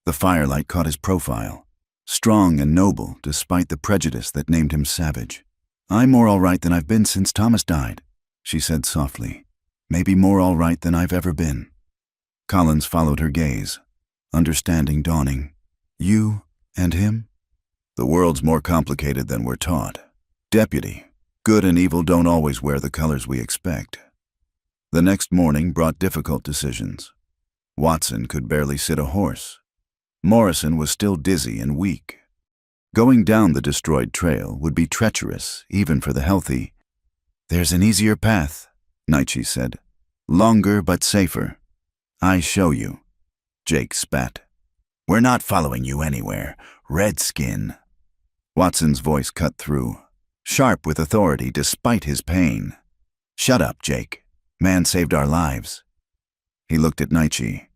The firelight caught his profile, strong and noble despite the prejudice that named him savage. "I'm more all right than I've been since Thomas died," she said softly. "Maybe more all right than I've ever been." Collins followed her gaze, understanding dawning. "You and him?" "The world's more complicated than we're taught. Deputy, good and evil don't always wear the colors we expect." The next morning brought difficult decisions. Watson could barely sit a horse. Morrison was still dizzy and weak. Going down the destroyed trail would be treacherous, even for the healthy. "There's an easier path," Naichi said. "Longer but safer. I show you." Jake spat. "We're not following you anywhere, Redskin." Watson's voice cut through, sharp with authority despite his pain. "Shut up, Jake. Man saved our lives." He looked at Naichi.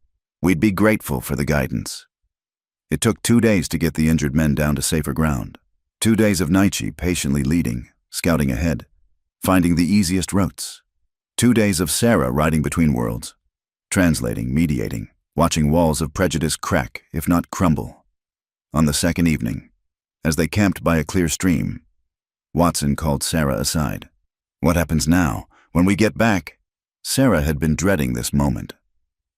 "We'd be grateful for the guidance." It took 2 days to get the injured men down to safer ground. 2 days of Naichi patiently leading, scouting ahead, finding the easiest routes. 2 days of Sarah riding between worlds, translating, mediating, watching walls of prejudice crack, if not crumble. On the second evening, as they camped by a clear stream. Watson called Sarah aside. "What happens now, when we get back?" Sarah had been dreading this moment.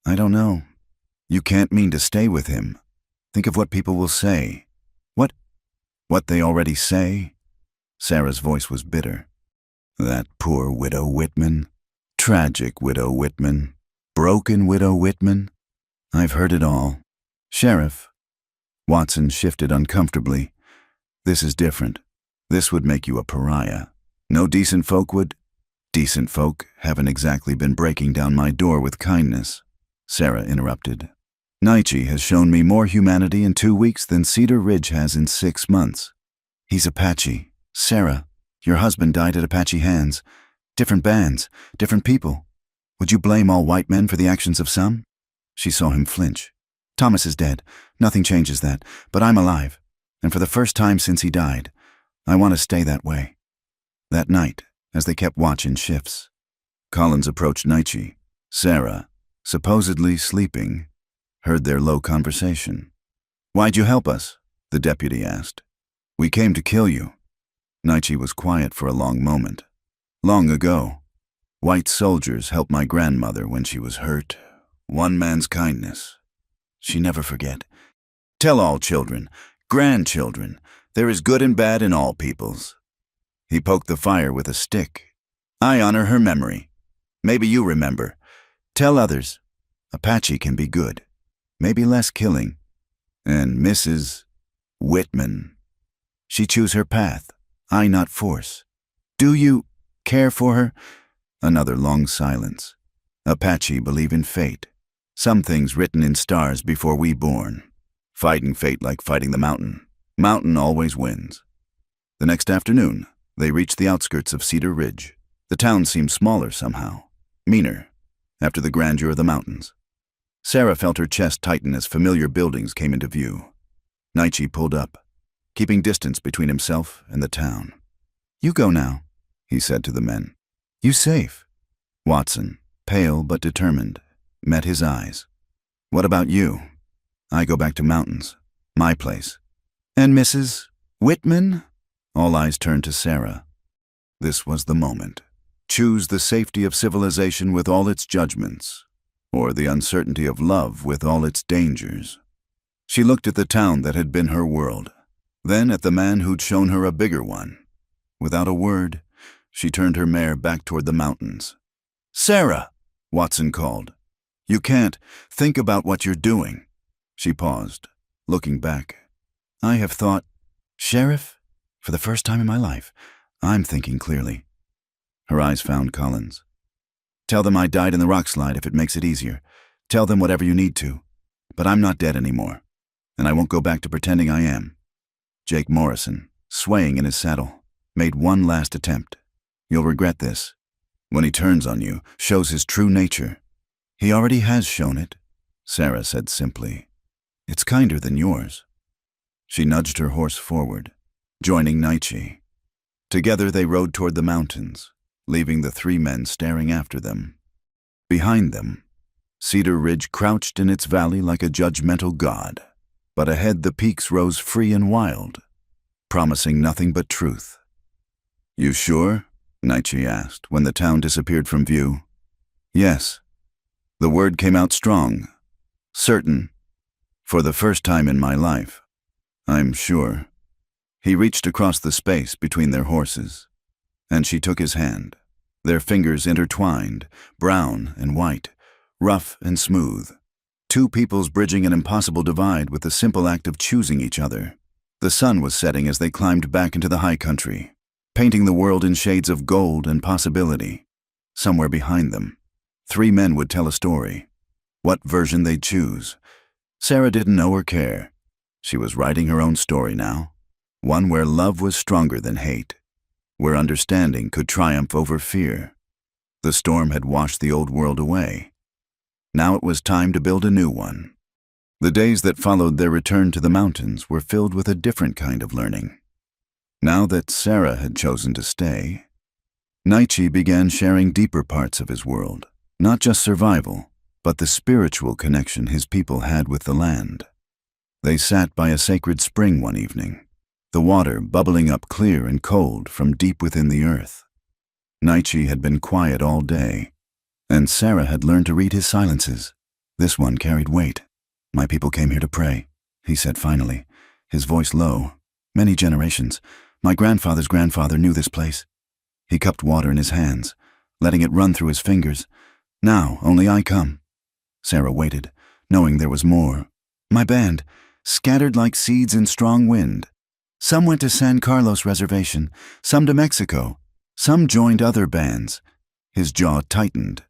"I don't know. You can't mean to stay with him. Think of what people will say." What they already say?" Sarah's voice was bitter. "That poor widow Whitman. Tragic widow Whitman. Broken widow Whitman. I've heard it all." "Sheriff." Watson shifted uncomfortably. "This is different. This would make you a pariah. No decent folk would—" "Decent folk haven't exactly been breaking down my door with kindness," Sarah interrupted. "Naichi has shown me more humanity in 2 weeks than Cedar Ridge has in 6 months. He's Apache. Sarah, your husband died at Apache hands. Different bands, different people. Would you blame all white men for the actions of some?" She saw him flinch. "Thomas is dead. Nothing changes that. But I'm alive. And for the first time since he died, I want to stay that way." That night, as they kept watch in shifts, Collins approached Naichi. Sarah, supposedly sleeping, heard their low conversation. "Why'd you help us?" the deputy asked. "We came to kill you." Naichi was quiet for a long moment. "Long ago, white soldiers helped my grandmother when she was hurt. One man's kindness she never forget. Tell all children, grandchildren, there is good and bad in all peoples." He poked the fire with a stick. "I honor her memory. Maybe you remember. Tell others, Apache can be good. Maybe less killing. And Mrs. Whitman, she choose her path, I not force. Do you care for her?" Another long silence. "Apache believe in fate. Some things written in stars before we born. Fighting fate like fighting the mountain. Mountain always wins." The next afternoon, they reached the outskirts of Cedar Ridge. The town seemed smaller somehow, meaner, after the grandeur of the mountains. Sarah felt her chest tighten as familiar buildings came into view. Naichi pulled up, keeping distance between himself and the town. "You go now," he said to the men. "You safe." Watson, pale but determined, met his eyes. "What about you?" "I go back to mountains. My place." "And Mrs. Whitman?" All eyes turned to Sarah. This was the moment. Choose the safety of civilization with all its judgments, or the uncertainty of love with all its dangers. She looked at the town that had been her world, then at the man who'd shown her a bigger one. Without a word, she turned her mare back toward the mountains. "Sarah!" Watson called. "You can't. Think about what you're doing." She paused, looking back. "I have thought, Sheriff, for the first time in my life, I'm thinking clearly." Her eyes found Collins. "Tell them I died in the rock slide if it makes it easier. Tell them whatever you need to. But I'm not dead anymore, and I won't go back to pretending I am." Jake Morrison, swaying in his saddle, made one last attempt. "You'll regret this. When he turns on you, shows his true nature." "He already has shown it," Sarah said simply. "It's kinder than yours." She nudged her horse forward, joining Naichi. Together they rode toward the mountains, leaving the 3 men staring after them. Behind them, Cedar Ridge crouched in its valley like a judgmental god, but ahead the peaks rose free and wild, promising nothing but truth. "You sure?" Naichi asked when the town disappeared from view. "Yes." The word came out strong. "Certain. For the first time in my life, I'm sure." He reached across the space between their horses, and she took his hand. Their fingers intertwined, brown and white, rough and smooth. 2 peoples bridging an impossible divide with the simple act of choosing each other. The sun was setting as they climbed back into the high country, painting the world in shades of gold and possibility. Somewhere behind them, 3 men would tell a story. What version they'd choose, Sarah didn't know or care. She was writing her own story now, one where love was stronger than hate, where understanding could triumph over fear. The storm had washed the old world away. Now it was time to build a new one. The days that followed their return to the mountains were filled with a different kind of learning. Now that Sarah had chosen to stay, Naichi began sharing deeper parts of his world, not just survival, but the spiritual connection his people had with the land. They sat by a sacred spring one evening, the water bubbling up clear and cold from deep within the earth. Naichi had been quiet all day, and Sarah had learned to read his silences. This one carried weight. "My people came here to pray," he said finally, his voice low. "Many generations. My grandfather's grandfather knew this place." He cupped water in his hands, letting it run through his fingers. "Now, only I come." Sarah waited, knowing there was more. "My band, scattered like seeds in strong wind. Some went to San Carlos Reservation, some to Mexico, some joined other bands." His jaw tightened.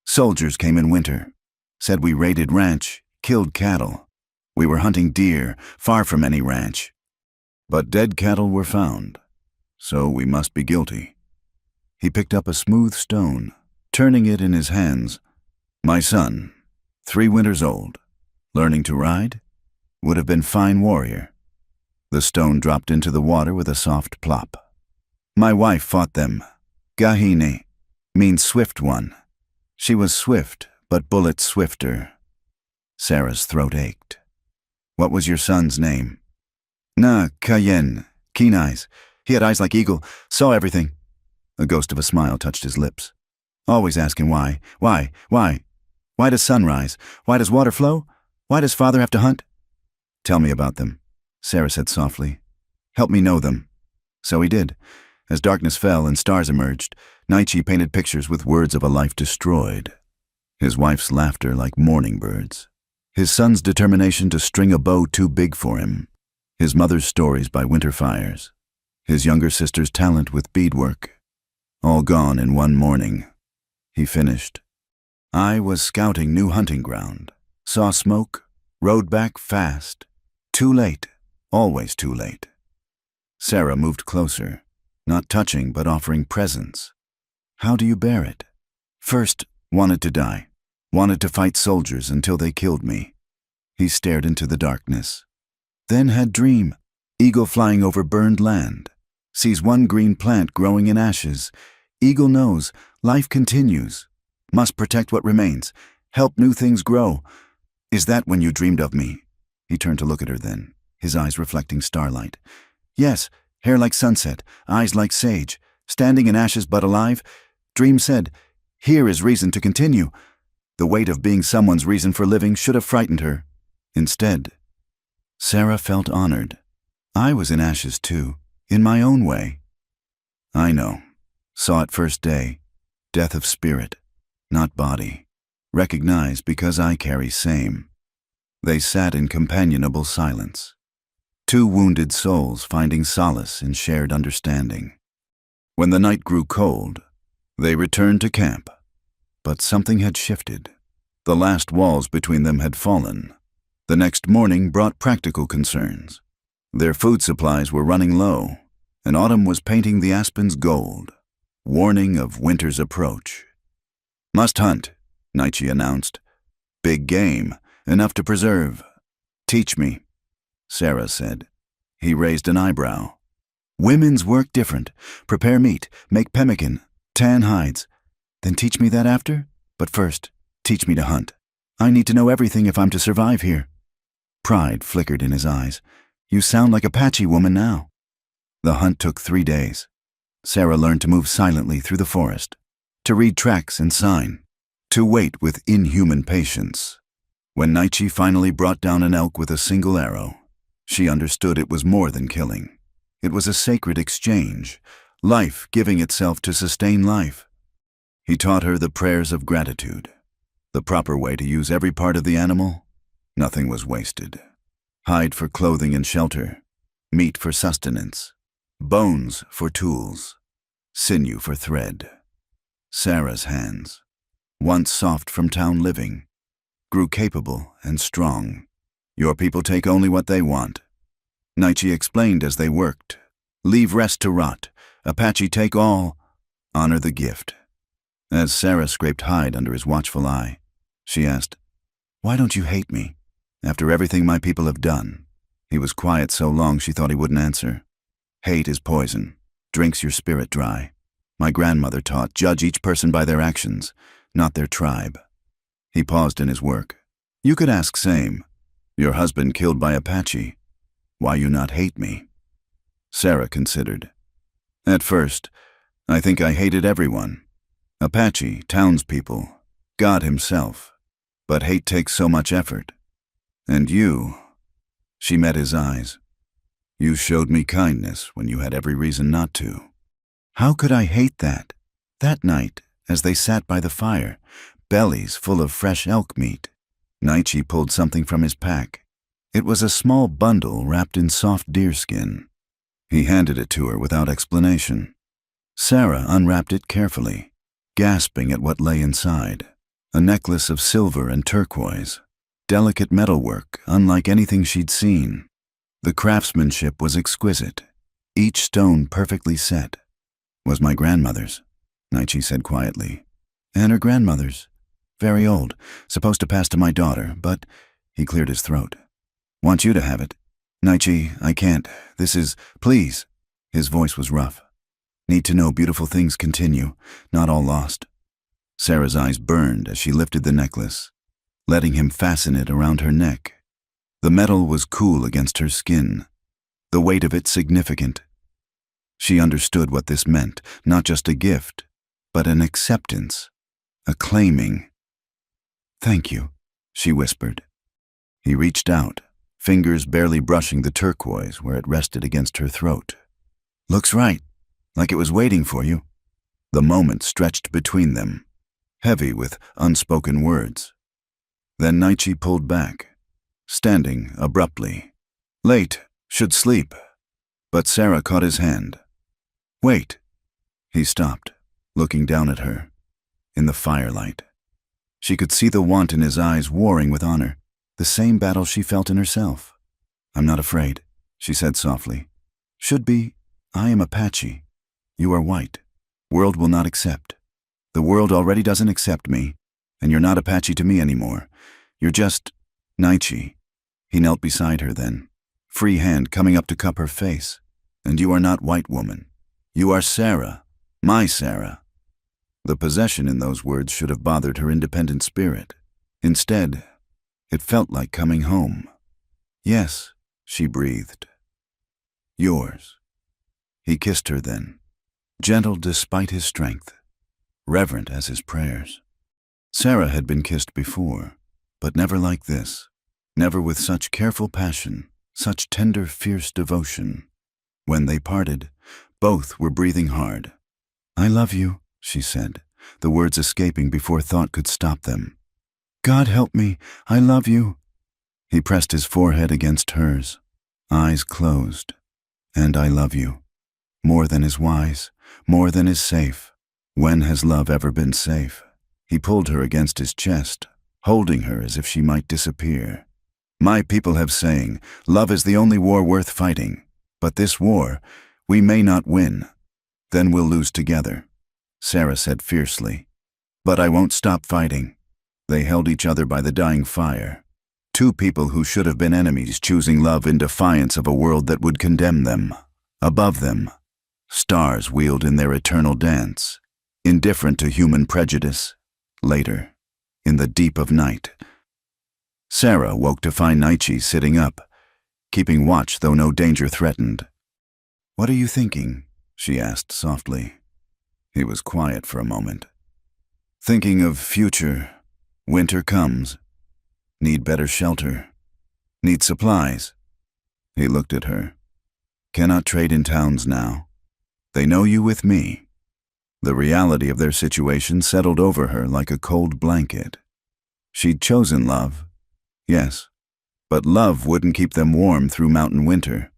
"Soldiers came in winter. Said we raided ranch, killed cattle. We were hunting deer, far from any ranch. But dead cattle were found, so we must be guilty." He picked up a smooth stone, turning it in his hands. "My son, 3 winters old, learning to ride, would have been fine warrior." The stone dropped into the water with a soft plop. "My wife fought them. Gahine means swift one. She was swift, but bullets swifter." Sarah's throat ached. "What was your son's name?" "Na Cayenne, keen eyes. He had eyes like eagle, saw everything." A ghost of a smile touched his lips. "Always asking why. Why does sun rise? Why does water flow? Why does father have to hunt?" "Tell me about them," Sarah said softly. "Help me know them." So he did. As darkness fell and stars emerged, Naichi painted pictures with words of a life destroyed. His wife's laughter like morning birds. His son's determination to string a bow too big for him. His mother's stories by winter fires. His younger sister's talent with beadwork. All gone in one morning. He finished. "I was scouting new hunting ground. Saw smoke, rode back fast. Too late, always too late." Sarah moved closer, not touching but offering presence. "How do you bear it?" "First, wanted to die. Wanted to fight soldiers until they killed me." He stared into the darkness. "Then had dream. Eagle flying over burned land. Sees one green plant growing in ashes. Eagle knows, life continues. Must protect what remains. Help new things grow. Is that when you dreamed of me?" He turned to look at her then, his eyes reflecting starlight. "Yes, hair like sunset, eyes like sage. Standing in ashes but alive. Dream said, here is reason to continue." The weight of being someone's reason for living should have frightened her. Instead, Sarah felt honored. "I was in ashes too, in my own way." "I know. Saw it first day. Death of spirit, not body. Recognize because I carry same." They sat in companionable silence. 2 wounded souls finding solace in shared understanding. When the night grew cold, they returned to camp. But something had shifted. The last walls between them had fallen. The next morning brought practical concerns. Their food supplies were running low, and autumn was painting the aspens gold, warning of winter's approach. "Must hunt," Naichi announced. "Big game, enough to preserve." "Teach me," Sarah said. He raised an eyebrow. "Women's work different. Prepare meat, make pemmican, tan hides. Then teach me that after? But first, teach me to hunt. I need to know everything if I'm to survive here." Pride flickered in his eyes. "You sound like Apache woman now." The hunt took 3 days. Sarah learned to move silently through the forest, to read tracks and sign, to wait with inhuman patience. When Naichi finally brought down an elk with a single arrow, she understood it was more than killing. It was a sacred exchange, life giving itself to sustain life. He taught her the prayers of gratitude, the proper way to use every part of the animal. Nothing was wasted. Hide for clothing and shelter, meat for sustenance, bones for tools, sinew for thread. Sarah's hands, once soft from town living, grew capable and strong. "Your people take only what they want," Naichi explained as they worked. "Leave rest to rot. Apache take all. Honor the gift." As Sarah scraped hide under his watchful eye, she asked, "Why don't you hate me, after everything my people have done?" He was quiet so long she thought he wouldn't answer. "Hate is poison, drinks your spirit dry. My grandmother taught, judge each person by their actions, not their tribe." He paused in his work. "You could ask same. Your husband killed by Apache. Why you not hate me?" Sarah considered. At first, I think I hated everyone. Apache, townspeople, God himself. But hate takes so much effort. And you, she met his eyes. You showed me kindness when you had every reason not to. How could I hate that? That night, as they sat by the fire, bellies full of fresh elk meat, Naichi pulled something from his pack. It was a small bundle wrapped in soft deerskin. He handed it to her without explanation. Sarah unwrapped it carefully, gasping at what lay inside. A necklace of silver and turquoise, delicate metalwork unlike anything she'd seen. The craftsmanship was exquisite, each stone perfectly set. Was my grandmother's, Naichi said quietly. And her grandmother's. Very old, supposed to pass to my daughter, but he cleared his throat. Want you to have it. Naichi, I can't. This is, please. His voice was rough. Need to know beautiful things continue, not all lost. Sarah's eyes burned as she lifted the necklace, letting him fasten it around her neck. The metal was cool against her skin, the weight of it significant. She understood what this meant, not just a gift, but an acceptance, a claiming. Thank you, she whispered. He reached out, fingers barely brushing the turquoise where it rested against her throat. Looks right, like it was waiting for you. The moment stretched between them, heavy with unspoken words. Then Naichi pulled back, standing abruptly. Late, should sleep. But Sarah caught his hand. Wait. He stopped, looking down at her, in the firelight. She could see the want in his eyes warring with honor, the same battle she felt in herself. I'm not afraid, she said softly. Should be, I am Apache. You are white. World will not accept. The world already doesn't accept me, and you're not Apache to me anymore. You're just Naichi. He knelt beside her then, free hand coming up to cup her face. And you are not white woman. You are Sarah, my Sarah. The possession in those words should have bothered her independent spirit. Instead, it felt like coming home. Yes, she breathed. Yours. He kissed her then, gentle despite his strength, reverent as his prayers. Sarah had been kissed before, but never like this, never with such careful passion, such tender, fierce devotion. When they parted, both were breathing hard. I love you, she said, the words escaping before thought could stop them. God help me, I love you. He pressed his forehead against hers, eyes closed. And I love you. More than is wise, more than is safe. When has love ever been safe? He pulled her against his chest, holding her as if she might disappear. My people have saying, love is the only war worth fighting. But this war, we may not win. Then we'll lose together, Sarah said fiercely. But I won't stop fighting. They held each other by the dying fire. Two people who should have been enemies choosing love in defiance of a world that would condemn them. Above them, stars wheeled in their eternal dance, indifferent to human prejudice. Later, in the deep of night, Sarah woke to find Naichi sitting up, keeping watch though no danger threatened. What are you thinking? She asked softly. He was quiet for a moment. Thinking of future. Winter comes. Need better shelter. Need supplies. He looked at her. Cannot trade in towns now. They know you with me. The reality of their situation settled over her like a cold blanket. She'd chosen love. Yes. But love wouldn't keep them warm through mountain winter.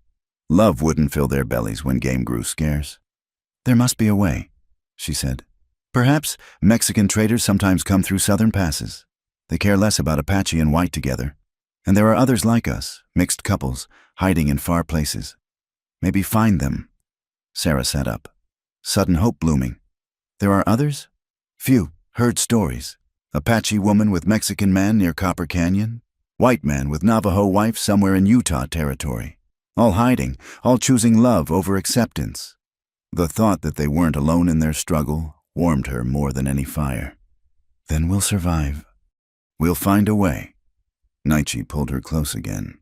Love wouldn't fill their bellies when game grew scarce. There must be a way, she said. Perhaps Mexican traders sometimes come through southern passes. They care less about Apache and white together. And there are others like us, mixed couples, hiding in far places. Maybe find them. Sarah sat up, sudden hope blooming. There are others? Few, heard stories. Apache woman with Mexican man near Copper Canyon. White man with Navajo wife somewhere in Utah territory. All hiding, all choosing love over acceptance. The thought that they weren't alone in their struggle warmed her more than any fire. Then we'll survive. We'll find a way. Naichi pulled her close again.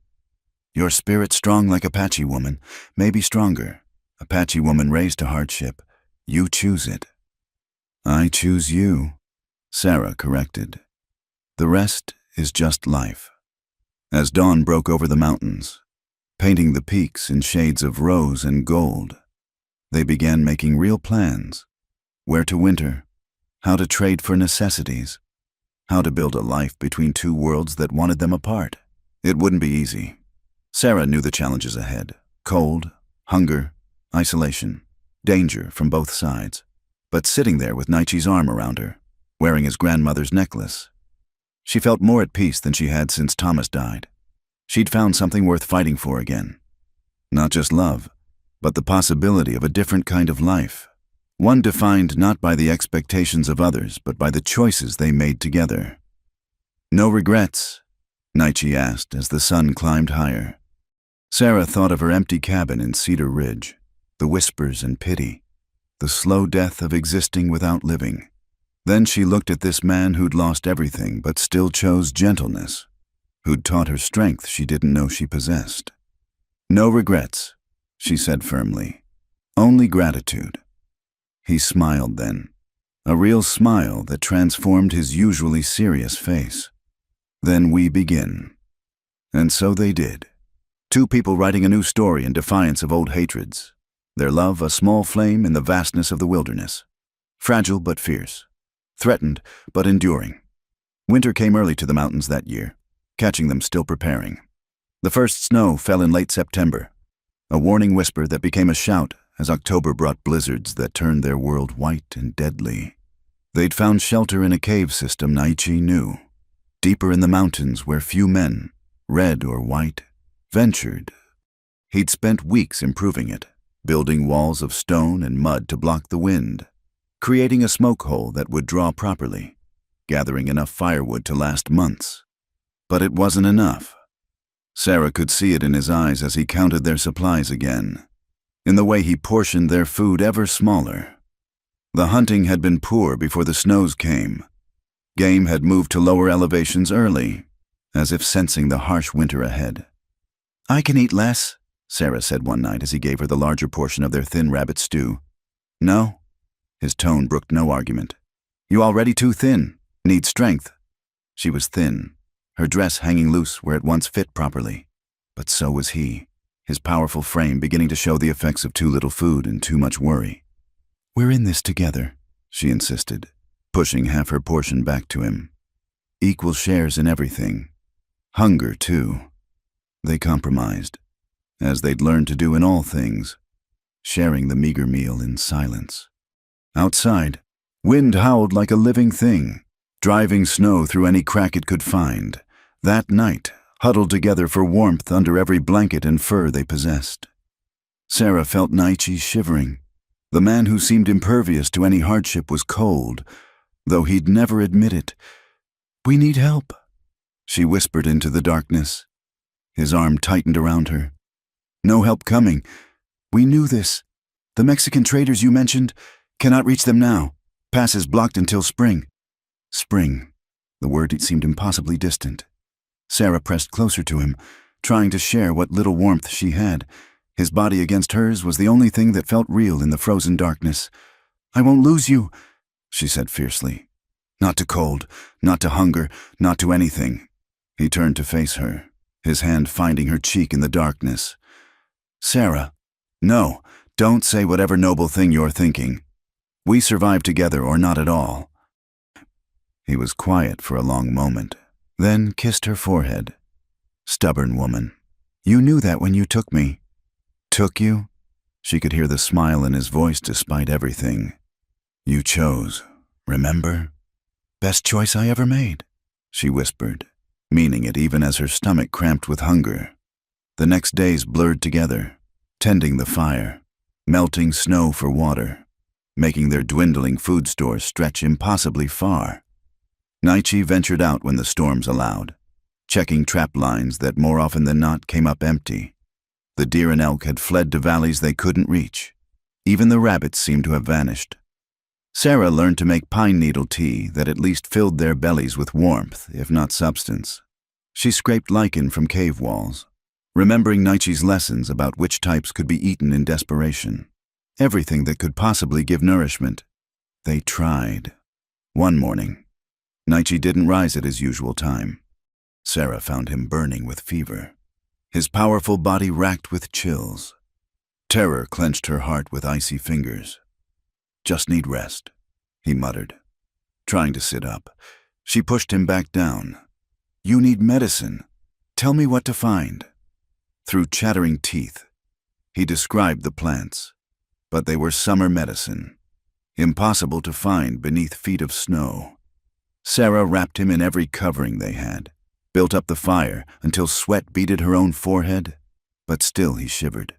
Your spirit strong like Apache woman, maybe stronger. Apache woman raised to hardship. You choose it. I choose you, Sarah corrected. The rest is just life. As dawn broke over the mountains, painting the peaks in shades of rose and gold, they began making real plans. Where to winter, how to trade for necessities, how to build a life between two worlds that wanted them apart. It wouldn't be easy. Sarah knew the challenges ahead. Cold, hunger, isolation, danger from both sides. But sitting there with Naichi's arm around her, wearing his grandmother's necklace, she felt more at peace than she had since Thomas died. She'd found something worth fighting for again. Not just love, but the possibility of a different kind of life. One defined not by the expectations of others, but by the choices they made together. No regrets? Naichi asked as the sun climbed higher. Sarah thought of her empty cabin in Cedar Ridge, the whispers and pity, the slow death of existing without living. Then she looked at this man who'd lost everything but still chose gentleness, who'd taught her strength she didn't know she possessed. No regrets, she said firmly. Only gratitude. He smiled then, a real smile that transformed his usually serious face. Then we begin. And so they did. Two people writing a new story in defiance of old hatreds. Their love a small flame in the vastness of the wilderness. Fragile but fierce. Threatened but enduring. Winter came early to the mountains that year, catching them still preparing. The first snow fell in late September, a warning whisper that became a shout as October brought blizzards that turned their world white and deadly. They'd found shelter in a cave system Naichi knew, deeper in the mountains where few men, red or white, ventured. He'd spent weeks improving it, building walls of stone and mud to block the wind, creating a smoke hole that would draw properly, gathering enough firewood to last months. But it wasn't enough. Sarah could see it in his eyes as he counted their supplies again, in the way he portioned their food ever smaller. The hunting had been poor before the snows came. Game had moved to lower elevations early, as if sensing the harsh winter ahead. I can eat less, Sarah said one night as he gave her the larger portion of their thin rabbit stew. No? His tone brooked no argument. You already too thin. Need strength. She was thin, her dress hanging loose where it once fit properly. But so was he, his powerful frame beginning to show the effects of too little food and too much worry. We're in this together, she insisted, pushing half her portion back to him. Equal shares in everything. Hunger, too. They compromised, as they'd learned to do in all things, sharing the meager meal in silence. Outside, wind howled like a living thing, driving snow through any crack it could find. That night, huddled together for warmth under every blanket and fur they possessed. Sarah felt Naichi shivering. The man who seemed impervious to any hardship was cold, though he'd never admit it. We need help, she whispered into the darkness. His arm tightened around her. No help coming. We knew this. The Mexican traders you mentioned cannot reach them now. Pass is blocked until spring. Spring. The word seemed impossibly distant. Sarah pressed closer to him, trying to share what little warmth she had. His body against hers was the only thing that felt real in the frozen darkness. I won't lose you, she said fiercely. Not to cold, not to hunger, not to anything. He turned to face her, his hand finding her cheek in the darkness. Sarah, no, don't say whatever noble thing you're thinking. We survive together or not at all. He was quiet for a long moment, then kissed her forehead. Stubborn woman. You knew that when you took me. Took you? She could hear the smile in his voice despite everything. You chose, remember? Best choice I ever made, she whispered, meaning it even as her stomach cramped with hunger. The next days blurred together, tending the fire, melting snow for water, making their dwindling food stores stretch impossibly far. Naichi ventured out when the storms allowed, checking trap lines that more often than not came up empty. The deer and elk had fled to valleys they couldn't reach. Even the rabbits seemed to have vanished. Sarah learned to make pine needle tea that at least filled their bellies with warmth, if not substance. She scraped lichen from cave walls, remembering Naichi's lessons about which types could be eaten in desperation. everything that could possibly give nourishment. They tried. One morning, Naichi didn't rise at his usual time. Sarah found him burning with fever, his powerful body racked with chills. Terror clenched her heart with icy fingers. "Just need rest," he muttered. Trying to sit up, she pushed him back down. "You need medicine. Tell me what to find." Through chattering teeth, he described the plants, but they were summer medicine, impossible to find beneath feet of snow. Sarah wrapped him in every covering they had, built up the fire until sweat beaded her own forehead, but still he shivered.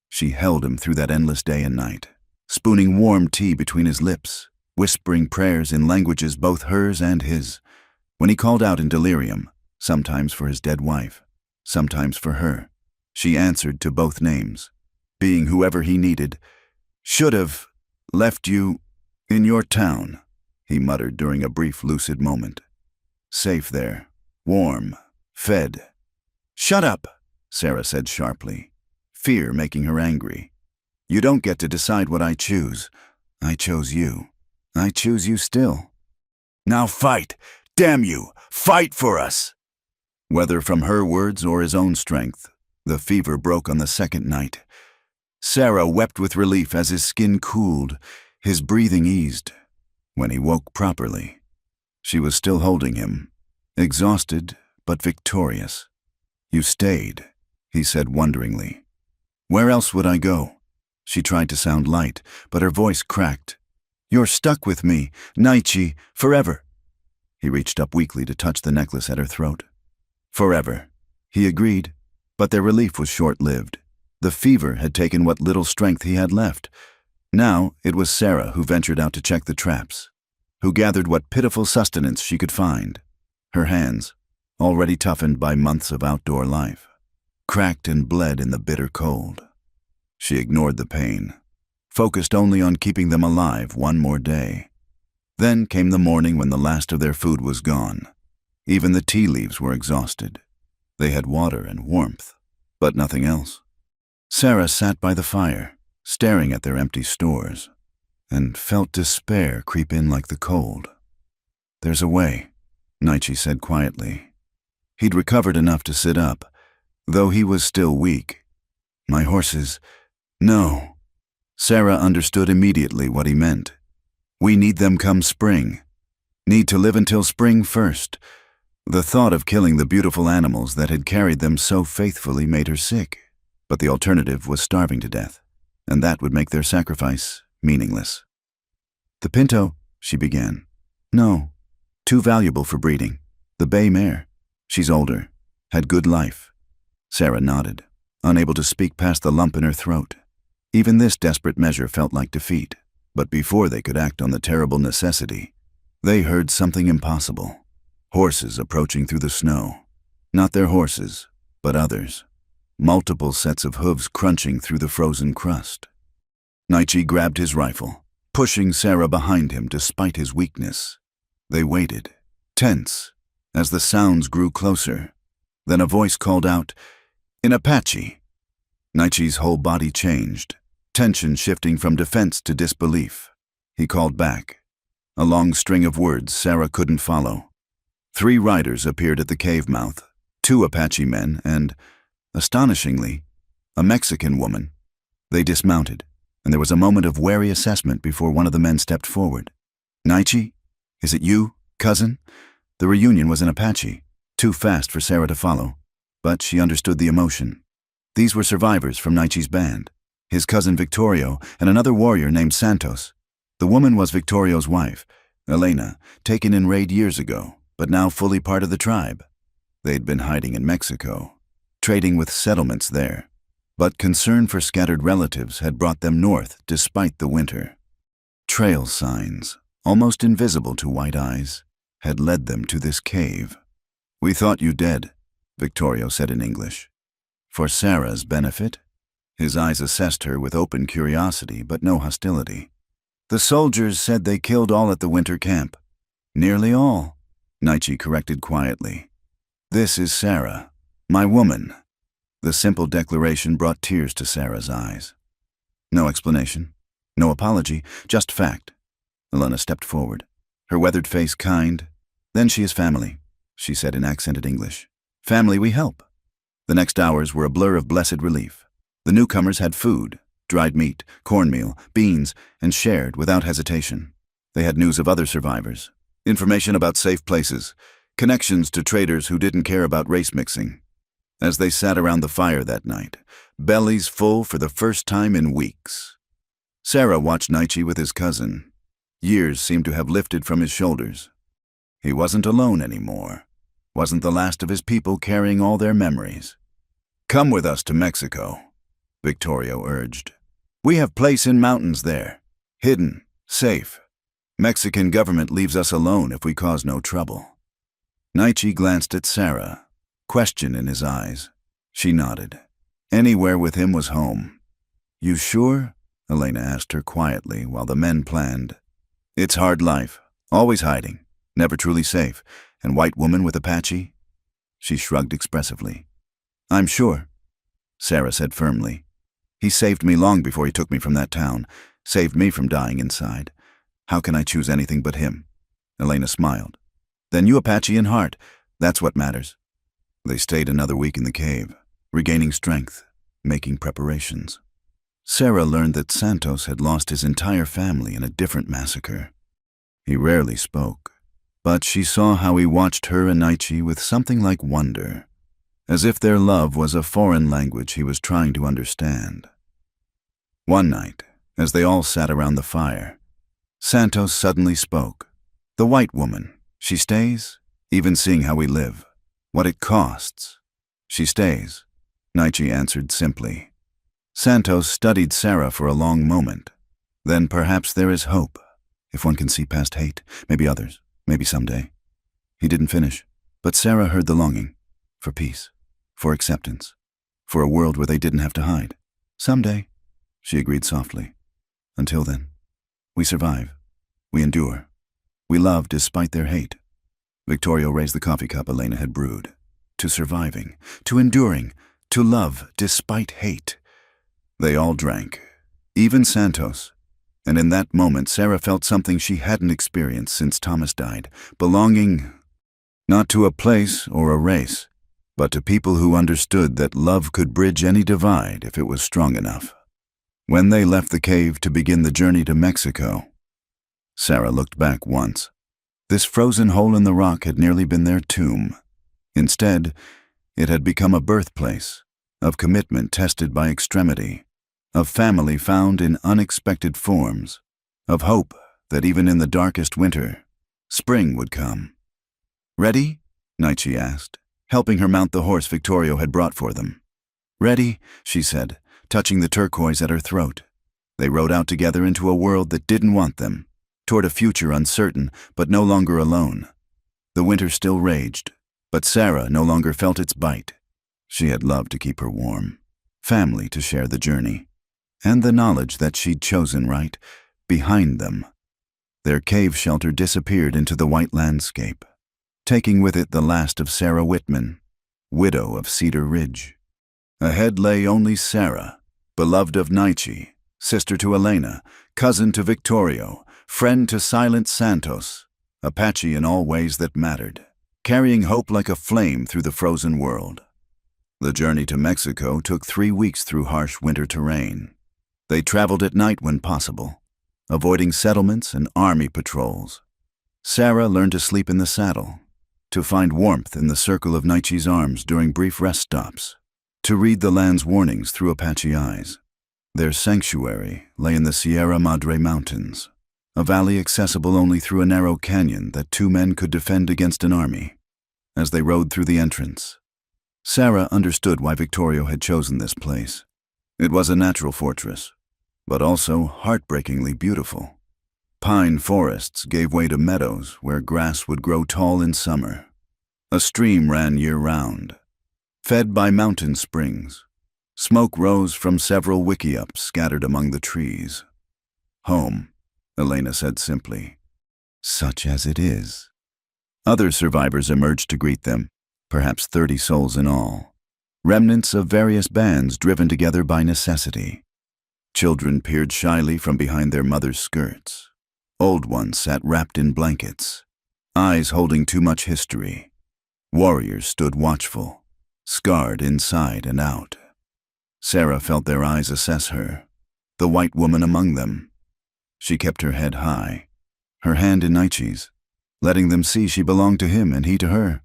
She held him through that endless day and night, spooning warm tea between his lips, whispering prayers in languages both hers and his. When he called out in delirium, sometimes for his dead wife, sometimes for her, she answered to both names, being whoever he needed. "Should have left you in your town," he muttered during a brief lucid moment. "Safe there, warm, fed." "Shut up," Sarah said sharply, fear making her angry. "You don't get to decide what I choose. I chose you. I choose you still. Now fight! Damn you! Fight for us!" Whether from her words or his own strength, the fever broke on the second night. Sarah wept with relief as his skin cooled, his breathing eased. When he woke properly, she was still holding him, exhausted but victorious. "You stayed," he said wonderingly. "Where else would I go?" She tried to sound light, but her voice cracked. "You're stuck with me, Naichi, forever." He reached up weakly to touch the necklace at her throat. "Forever," he agreed, but their relief was short-lived. The fever had taken what little strength he had left. Now it was Sarah who ventured out to check the traps, who gathered what pitiful sustenance she could find. Her hands, already toughened by months of outdoor life, cracked and bled in the bitter cold. She ignored the pain, focused only on keeping them alive one more day. Then came the morning when the last of their food was gone. Even the tea leaves were exhausted. They had water and warmth, but nothing else. Sarah sat by the fire, staring at their empty stores, and felt despair creep in like the cold. "There's a way," Naichi said quietly. He'd recovered enough to sit up, though he was still weak. "My horses—" "No." Sarah understood immediately what he meant. "We need them come spring. Need to live until spring first." The thought of killing the beautiful animals that had carried them so faithfully made her sick, but the alternative was starving to death, and that would make their sacrifice meaningless. "The pinto," she began. "No, too valuable for breeding. The bay mare. She's older, had good life." Sarah nodded, unable to speak past the lump in her throat. Even this desperate measure felt like defeat, but before they could act on the terrible necessity, they heard something impossible. Horses approaching through the snow. Not their horses, but others. Multiple sets of hooves crunching through the frozen crust. Naichi grabbed his rifle, pushing Sarah behind him despite his weakness. They waited, tense, as the sounds grew closer. Then a voice called out, in Apache. Naichi's whole body changed, tension shifting from defense to disbelief. He called back, a long string of words Sarah couldn't follow. 3 riders appeared at the cave mouth, 2 Apache men and, astonishingly, a Mexican woman. They dismounted, and there was a moment of wary assessment before one of the men stepped forward. "Naichi? Is it you, cousin?" The reunion was in Apache, too fast for Sarah to follow, but she understood the emotion. These were survivors from Naichi's band, his cousin Victorio and another warrior named Santos. The woman was Victorio's wife, Elena, taken in raid years ago, but now fully part of the tribe. They'd been hiding in Mexico, trading with settlements there, but concern for scattered relatives had brought them north despite the winter. Trail signs, almost invisible to white eyes, had led them to this cave. "We thought you dead," Victorio said in English. For Sarah's benefit, his eyes assessed her with open curiosity but no hostility. "The soldiers said they killed all at the winter camp." "Nearly all," Naichi corrected quietly. "This is Sarah, my woman." The simple declaration brought tears to Sarah's eyes. "No explanation?" No apology, just fact. Elena stepped forward, her weathered face kind. Then she is family, she said in accented English. Family we help. The next hours were a blur of blessed relief. The newcomers had food, dried meat, cornmeal, beans, and shared without hesitation. They had news of other survivors, information about safe places, connections to traders who didn't care about race mixing. As they sat around the fire that night, bellies full for the first time in weeks. Sarah watched Naichi with his cousin. Years seemed to have lifted from his shoulders. He wasn't alone anymore. Wasn't the last of his people carrying all their memories. Come with us to Mexico, Victorio urged. We have place in mountains there. Hidden, safe. Mexican government leaves us alone if we cause no trouble. Naichi glanced at Sarah, question in his eyes. She nodded. Anywhere with him was home. You sure? Elena asked her quietly while the men planned. It's hard life, always hiding, never truly safe. And white woman with Apache? She shrugged expressively. I'm sure, Sarah said firmly. He saved me long before he took me from that town, saved me from dying inside. How can I choose anything but him? Elena smiled. Then you Apache in heart, that's what matters. They stayed another week in the cave, regaining strength, making preparations. Sarah learned that Santos had lost his entire family in a different massacre. He rarely spoke, but she saw how he watched her and Naichi with something like wonder, as if their love was a foreign language he was trying to understand. One night, as they all sat around the fire, Santos suddenly spoke. The white woman, she stays, even seeing how we live, what it costs. She stays, Naichi answered simply. Santos studied Sarah for a long moment. Then perhaps there is hope, if one can see past hate, maybe others, maybe someday. He didn't finish, but Sarah heard the longing, for peace, for acceptance, for a world where they didn't have to hide. Someday, she agreed softly. Until then, we survive, we endure, we love despite their hate. Victorio raised the coffee cup Elena had brewed. To surviving, to enduring, to love despite hate. They all drank, even Santos. And in that moment, Sarah felt something she hadn't experienced since Thomas died, belonging not to a place or a race, but to people who understood that love could bridge any divide if it was strong enough. When they left the cave to begin the journey to Mexico, Sarah looked back once. This frozen hole in the rock had nearly been their tomb. Instead, it had become a birthplace of commitment tested by extremity, of family found in unexpected forms, of hope that even in the darkest winter, spring would come. Ready? Naichi asked, helping her mount the horse Victorio had brought for them. Ready, she said, touching the turquoise at her throat. They rode out together into a world that didn't want them, toward a future uncertain, but no longer alone. The winter still raged, but Sarah no longer felt its bite. She had love to keep her warm, family to share the journey, and the knowledge that she'd chosen right behind them. Their cave shelter disappeared into the white landscape, taking with it the last of Sarah Whitman, widow of Cedar Ridge. Ahead lay only Sarah, beloved of Naichi, sister to Elena, cousin to Victorio, friend to silent Santos, Apache in all ways that mattered, carrying hope like a flame through the frozen world. The journey to Mexico took 3 weeks through harsh winter terrain. They traveled at night when possible, avoiding settlements and army patrols. Sarah learned to sleep in the saddle, to find warmth in the circle of Naichi's arms during brief rest stops, to read the land's warnings through Apache eyes. Their sanctuary lay in the Sierra Madre Mountains, a valley accessible only through a narrow canyon that 2 men could defend against an army. As they rode through the entrance, Sarah understood why Victorio had chosen this place. It was a natural fortress, but also heartbreakingly beautiful. Pine forests gave way to meadows where grass would grow tall in summer. A stream ran year-round, fed by mountain springs. Smoke rose from several wickiups scattered among the trees. Home, Elena said simply. Such as it is. Other survivors emerged to greet them, perhaps 30 souls in all, remnants of various bands driven together by necessity. Children peered shyly from behind their mothers' skirts. Old ones sat wrapped in blankets, eyes holding too much history. Warriors stood watchful, scarred inside and out. Sarah felt their eyes assess her, the white woman among them. She kept her head high, her hand in Nietzsche's, letting them see she belonged to him and he to her.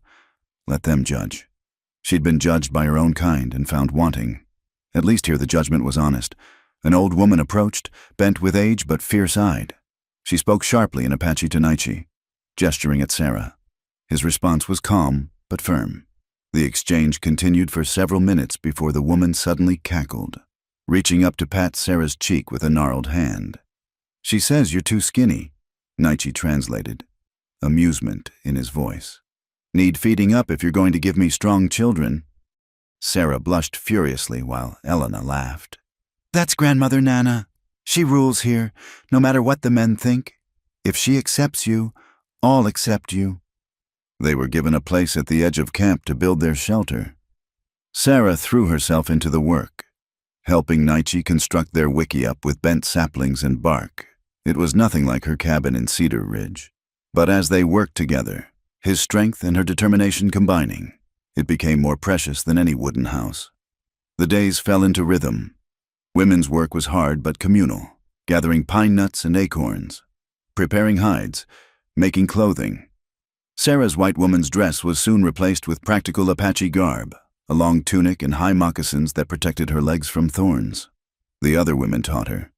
Let them judge. She'd been judged by her own kind and found wanting. At least here the judgment was honest. An old woman approached, bent with age but fierce-eyed. She spoke sharply in Apache to Nietzsche, gesturing at Sarah. His response was calm but firm. The exchange continued for several minutes before the woman suddenly cackled, reaching up to pat Sarah's cheek with a gnarled hand. "She says you're too skinny," Nietzsche translated, amusement in his voice. "Need feeding up if you're going to give me strong children." Sarah blushed furiously while Elena laughed. "That's Grandmother Nana. She rules here, no matter what the men think. If she accepts you, all accept you." They were given a place at the edge of camp to build their shelter. Sarah threw herself into the work, helping Nietzsche construct their wickiup with bent saplings and bark. It was nothing like her cabin in Cedar Ridge. But as they worked together, his strength and her determination combining, it became more precious than any wooden house. The days fell into rhythm. Women's work was hard but communal, gathering pine nuts and acorns, preparing hides, making clothing. Sarah's white woman's dress was soon replaced with practical Apache garb, a long tunic and high moccasins that protected her legs from thorns. The other women taught her,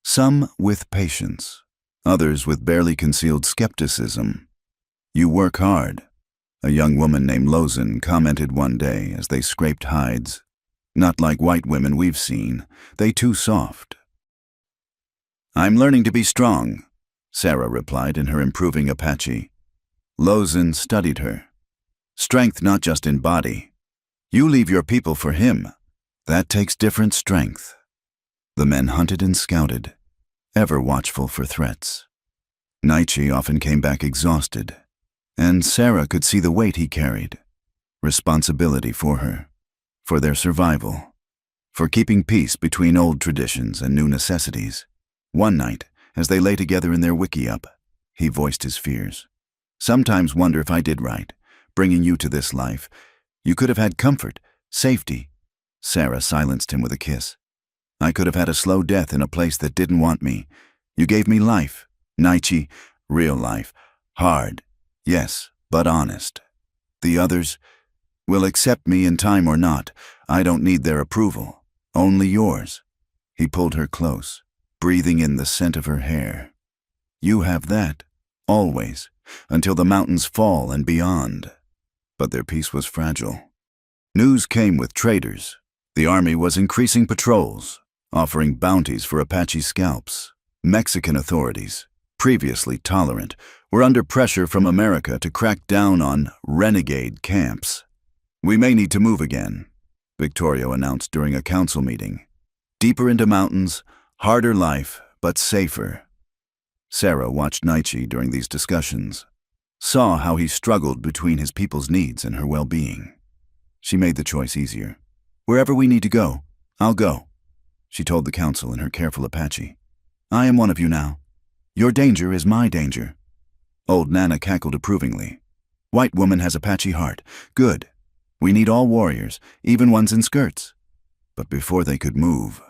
some with patience, others with barely concealed skepticism. "You work hard," a young woman named Lozin commented one day as they scraped hides. "Not like white women we've seen, they too soft." "I'm learning to be strong," Sarah replied in her improving Apache. Lozin studied her. "Strength not just in body. You leave your people for him. That takes different strength." The men hunted and scouted, ever watchful for threats. Nietzsche often came back exhausted, and Sarah could see the weight he carried. Responsibility for her, for their survival, for keeping peace between old traditions and new necessities. One night, as they lay together in their wickiup, he voiced his fears. "Sometimes wonder if I did right, bringing you to this life. You could have had comfort, safety." Sarah silenced him with a kiss. "I could have had a slow death in a place that didn't want me. You gave me life, Nietzsche, real life. Hard, yes, but honest. The others will accept me in time or not. I don't need their approval, only yours." He pulled her close, breathing in the scent of her hair. "You have that, always, until the mountains fall and beyond." But their peace was fragile. News came with traders. The army was increasing patrols, offering bounties for Apache scalps. Mexican authorities, previously tolerant, were under pressure from America to crack down on renegade camps. "We may need to move again," Victorio announced during a council meeting. "Deeper into mountains, harder life, but safer." Sarah watched Nietzsche during these discussions, saw how he struggled between his people's needs and her well-being. She made the choice easier. "Wherever we need to go, I'll go," she told the council in her careful Apache. "I am one of you now. Your danger is my danger." Old Nana cackled approvingly. "White woman has Apache heart. Good. We need all warriors, even ones in skirts." But before they could move,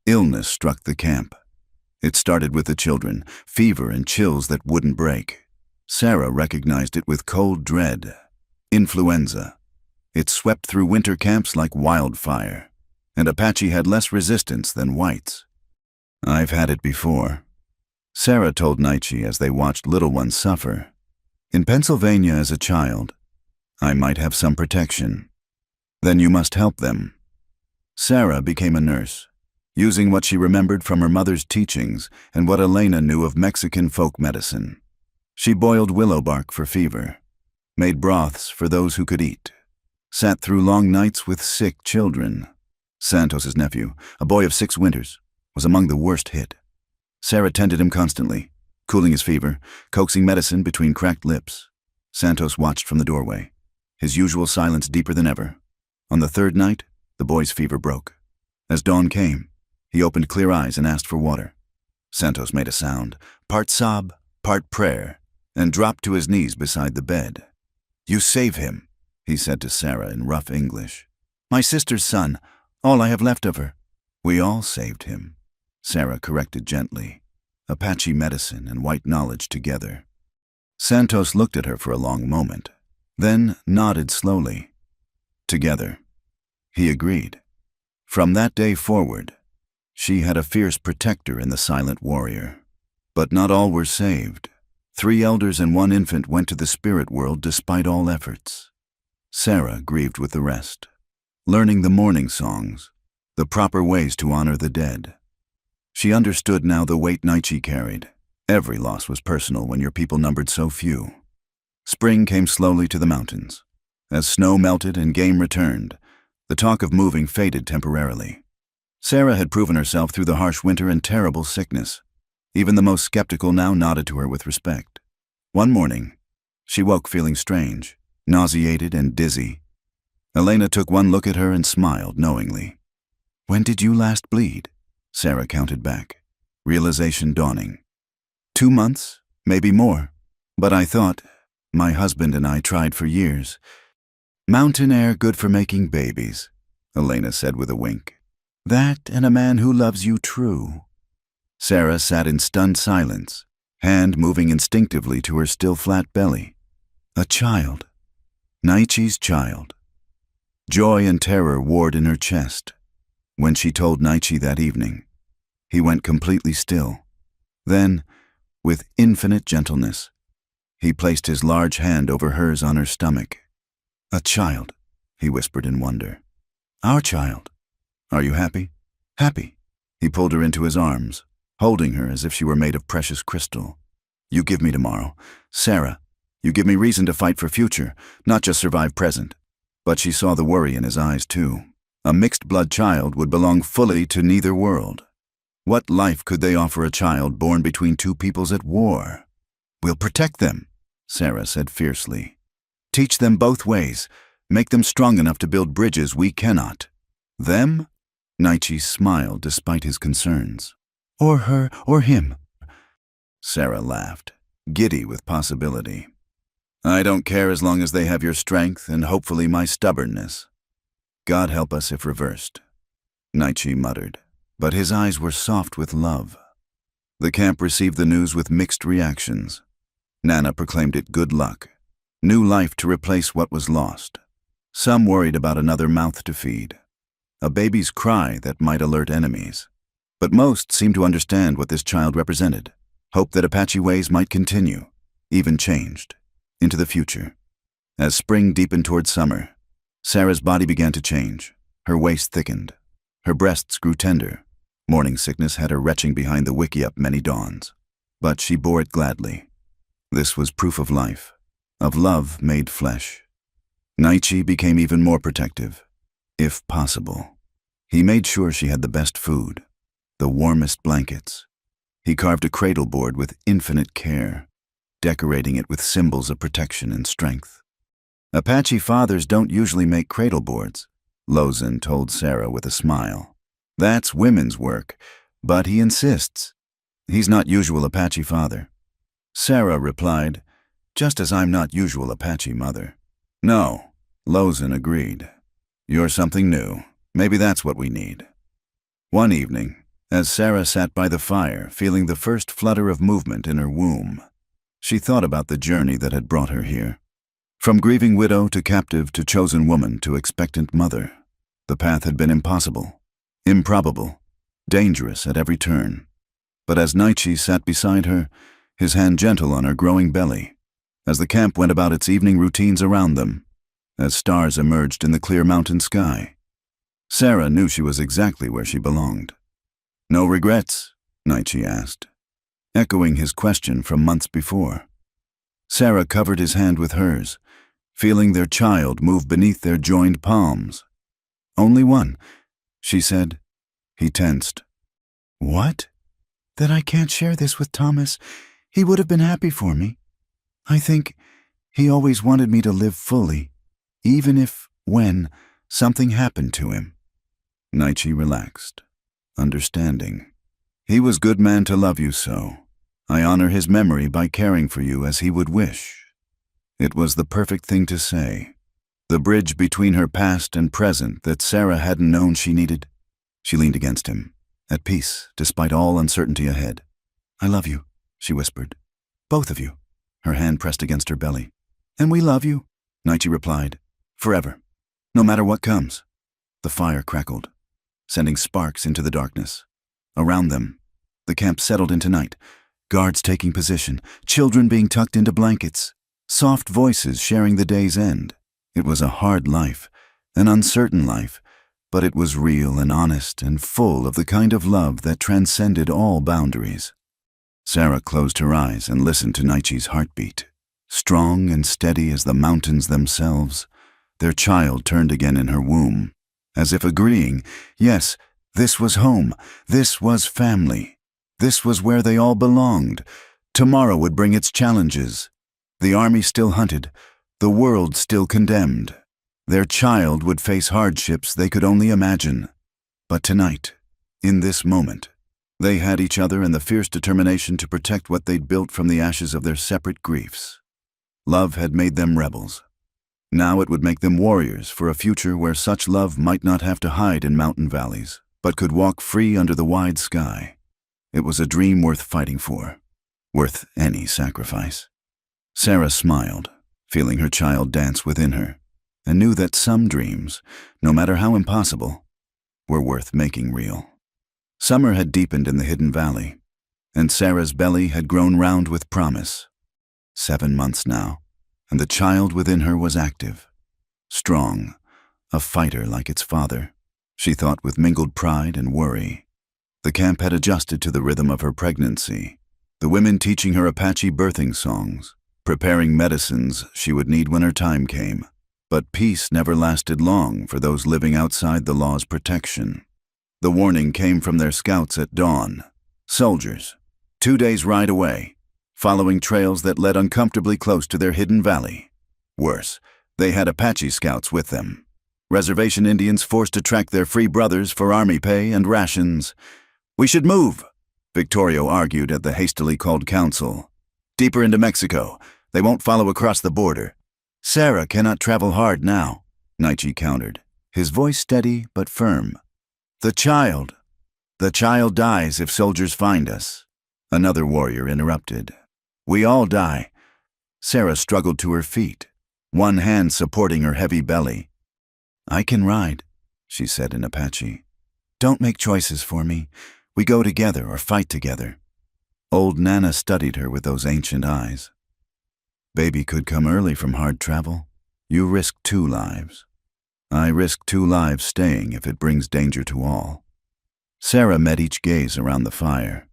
illness struck the camp. It started with the children, fever and chills that wouldn't break. Sarah recognized it with cold dread. Influenza. It swept through winter camps like wildfire, and Apache had less resistance than whites. "I've had it before," Sarah told Nietzsche as they watched little ones suffer. "In Pennsylvania as a child, I might have some protection. Then you must help them." Sarah became a nurse, using what she remembered from her mother's teachings and what Elena knew of Mexican folk medicine. She boiled willow bark for fever, made broths for those who could eat, sat through long nights with sick children. Santos's nephew, a boy of 6 winters, was among the worst hit. Sarah tended him constantly, cooling his fever, coaxing medicine between cracked lips. Santos watched from the doorway, his usual silence deeper than ever. On the 3rd night, the boy's fever broke. As dawn came, He opened clear eyes and asked for water. Santos made a sound, part sob, part prayer, and dropped to his knees beside the bed. "You save him," he said to Sarah in rough English. "My sister's son, all I have left of her." "We all saved him," Sarah corrected gently. "Apache medicine and white knowledge together." Santos looked at her for a long moment, then nodded slowly. "Together." He agreed. From that day forward, she had a fierce protector in the silent warrior. But not all were saved. 3 elders and 1 infant went to the spirit world despite all efforts. Sarah grieved with the rest, learning the mourning songs, the proper ways to honor the dead. She understood now the weight Naichi carried. Every loss was personal when your people numbered so few. Spring came slowly to the mountains. As snow melted and game returned, the talk of moving faded temporarily. Sarah had proven herself through the harsh winter and terrible sickness. Even the most skeptical now nodded to her with respect. One morning, she woke feeling strange, nauseated and dizzy. Elena took one look at her and smiled knowingly. "When did you last bleed?" Sarah counted back, realization dawning. 2 months, maybe more. But I thought, my husband and I tried for years. "Mountain air good for making babies," Elena said with a wink. "That and a man who loves you true." Sarah sat in stunned silence, hand moving instinctively to her still flat belly. A child. Naichi's child. Joy and terror warred in her chest. When she told Naichi that evening, he went completely still. Then, with infinite gentleness, he placed his large hand over hers on her stomach. "A child," he whispered in wonder. "Our child. Are you happy?" "Happy." He pulled her into his arms, holding her as if she were made of precious crystal. "You give me tomorrow. Sarah, you give me reason to fight for future, not just survive present." But she saw the worry in his eyes too. A mixed-blood child would belong fully to neither world. What life could they offer a child born between 2 peoples at war? "We'll protect them," Sarah said fiercely. "Teach them both ways. Make them strong enough to build bridges we cannot." "Them?" Naichi smiled despite his concerns. "Or her, or him." Sarah laughed, giddy with possibility. "I don't care as long as they have your strength and hopefully my stubbornness. God help us if reversed," Naichi muttered, but his eyes were soft with love. The camp received the news with mixed reactions. Nana proclaimed it good luck, new life to replace what was lost. Some worried about another mouth to feed, a baby's cry that might alert enemies. But most seemed to understand what this child represented, hope that Apache ways might continue, even changed, into the future. As spring deepened toward summer, Sarah's body began to change. Her waist thickened. Her breasts grew tender. Morning sickness had her retching behind the wickiup many dawns. But she bore it gladly. This was proof of life, of love made flesh. Naichi became even more protective, if possible. He made sure she had the best food, the warmest blankets. He carved a cradle board with infinite care, decorating it with symbols of protection and strength. "Apache fathers don't usually make cradle boards," Lozin told Sarah with a smile. "That's women's work, but he insists. He's not usual Apache father." Sarah replied, "Just as I'm not usual Apache mother." "No," Lozin agreed. "You're something new. Maybe that's what we need." One evening, as Sarah sat by the fire, feeling the first flutter of movement in her womb, she thought about the journey that had brought her here. From grieving widow to captive to chosen woman to expectant mother, the path had been impossible, improbable, dangerous at every turn. But as Naichi sat beside her, his hand gentle on her growing belly, as the camp went about its evening routines around them, as stars emerged in the clear mountain sky, Sarah knew she was exactly where she belonged. "No regrets?" Naichi asked, echoing his question from months before. Sarah covered his hand with hers, feeling their child move beneath their joined palms. "Only one," she said. He tensed. "What? That I can't share this with Thomas. He would have been happy for me. I think he always wanted me to live fully, even if, when, something happened to him." Naichi relaxed. understanding. He was good man to love you so. I honor his memory by caring for you as he would wish. It was the perfect thing to say. The bridge between her past and present that Sarah hadn't known she needed. She leaned against him, at peace despite all uncertainty ahead. I love you, she whispered. Both of you. Her hand pressed against her belly. And we love you, Naichi replied. Forever. No matter what comes. The fire crackled, sending sparks into the darkness. Around them, the camp settled into night, guards taking position, children being tucked into blankets, soft voices sharing the day's end. It was a hard life, an uncertain life, but it was real and honest and full of the kind of love that transcended all boundaries. Sarah closed her eyes and listened to Naichi's heartbeat. Strong and steady as the mountains themselves, their child turned again in her womb, as if agreeing, yes, this was home, this was family, this was where they all belonged. Tomorrow would bring its challenges. The army still hunted, the world still condemned. Their child would face hardships they could only imagine. But tonight, in this moment, they had each other and the fierce determination to protect what they'd built from the ashes of their separate griefs. Love had made them rebels. Now it would make them warriors for a future where such love might not have to hide in mountain valleys, but could walk free under the wide sky. It was a dream worth fighting for, worth any sacrifice. Sarah smiled, feeling her child dance within her, and knew that some dreams, no matter how impossible, were worth making real. Summer had deepened in the hidden valley, and Sarah's belly had grown round with promise. 7 months now, and the child within her was active, strong, a fighter like its father, she thought with mingled pride and worry. The camp had adjusted to the rhythm of her pregnancy, the women teaching her Apache birthing songs, preparing medicines she would need when her time came. But peace never lasted long for those living outside the law's protection. The warning came from their scouts at dawn. Soldiers, 2 days' ride away, following trails that led uncomfortably close to their hidden valley. Worse, they had Apache scouts with them. Reservation Indians forced to track their free brothers for army pay and rations. We should move, Victorio argued at the hastily called council. Deeper into Mexico, they won't follow across the border. Sarah cannot travel hard now, Naichi countered, his voice steady but firm. The child dies if soldiers find us. Another warrior interrupted. We all die. Sarah struggled to her feet, one hand supporting her heavy belly. I can ride, she said in Apache. Don't make choices for me. We go together or fight together. Old Nana studied her with those ancient eyes. Baby could come early from hard travel. You risk 2 lives. I risk 2 lives staying if it brings danger to all. Sarah met each gaze around the fire.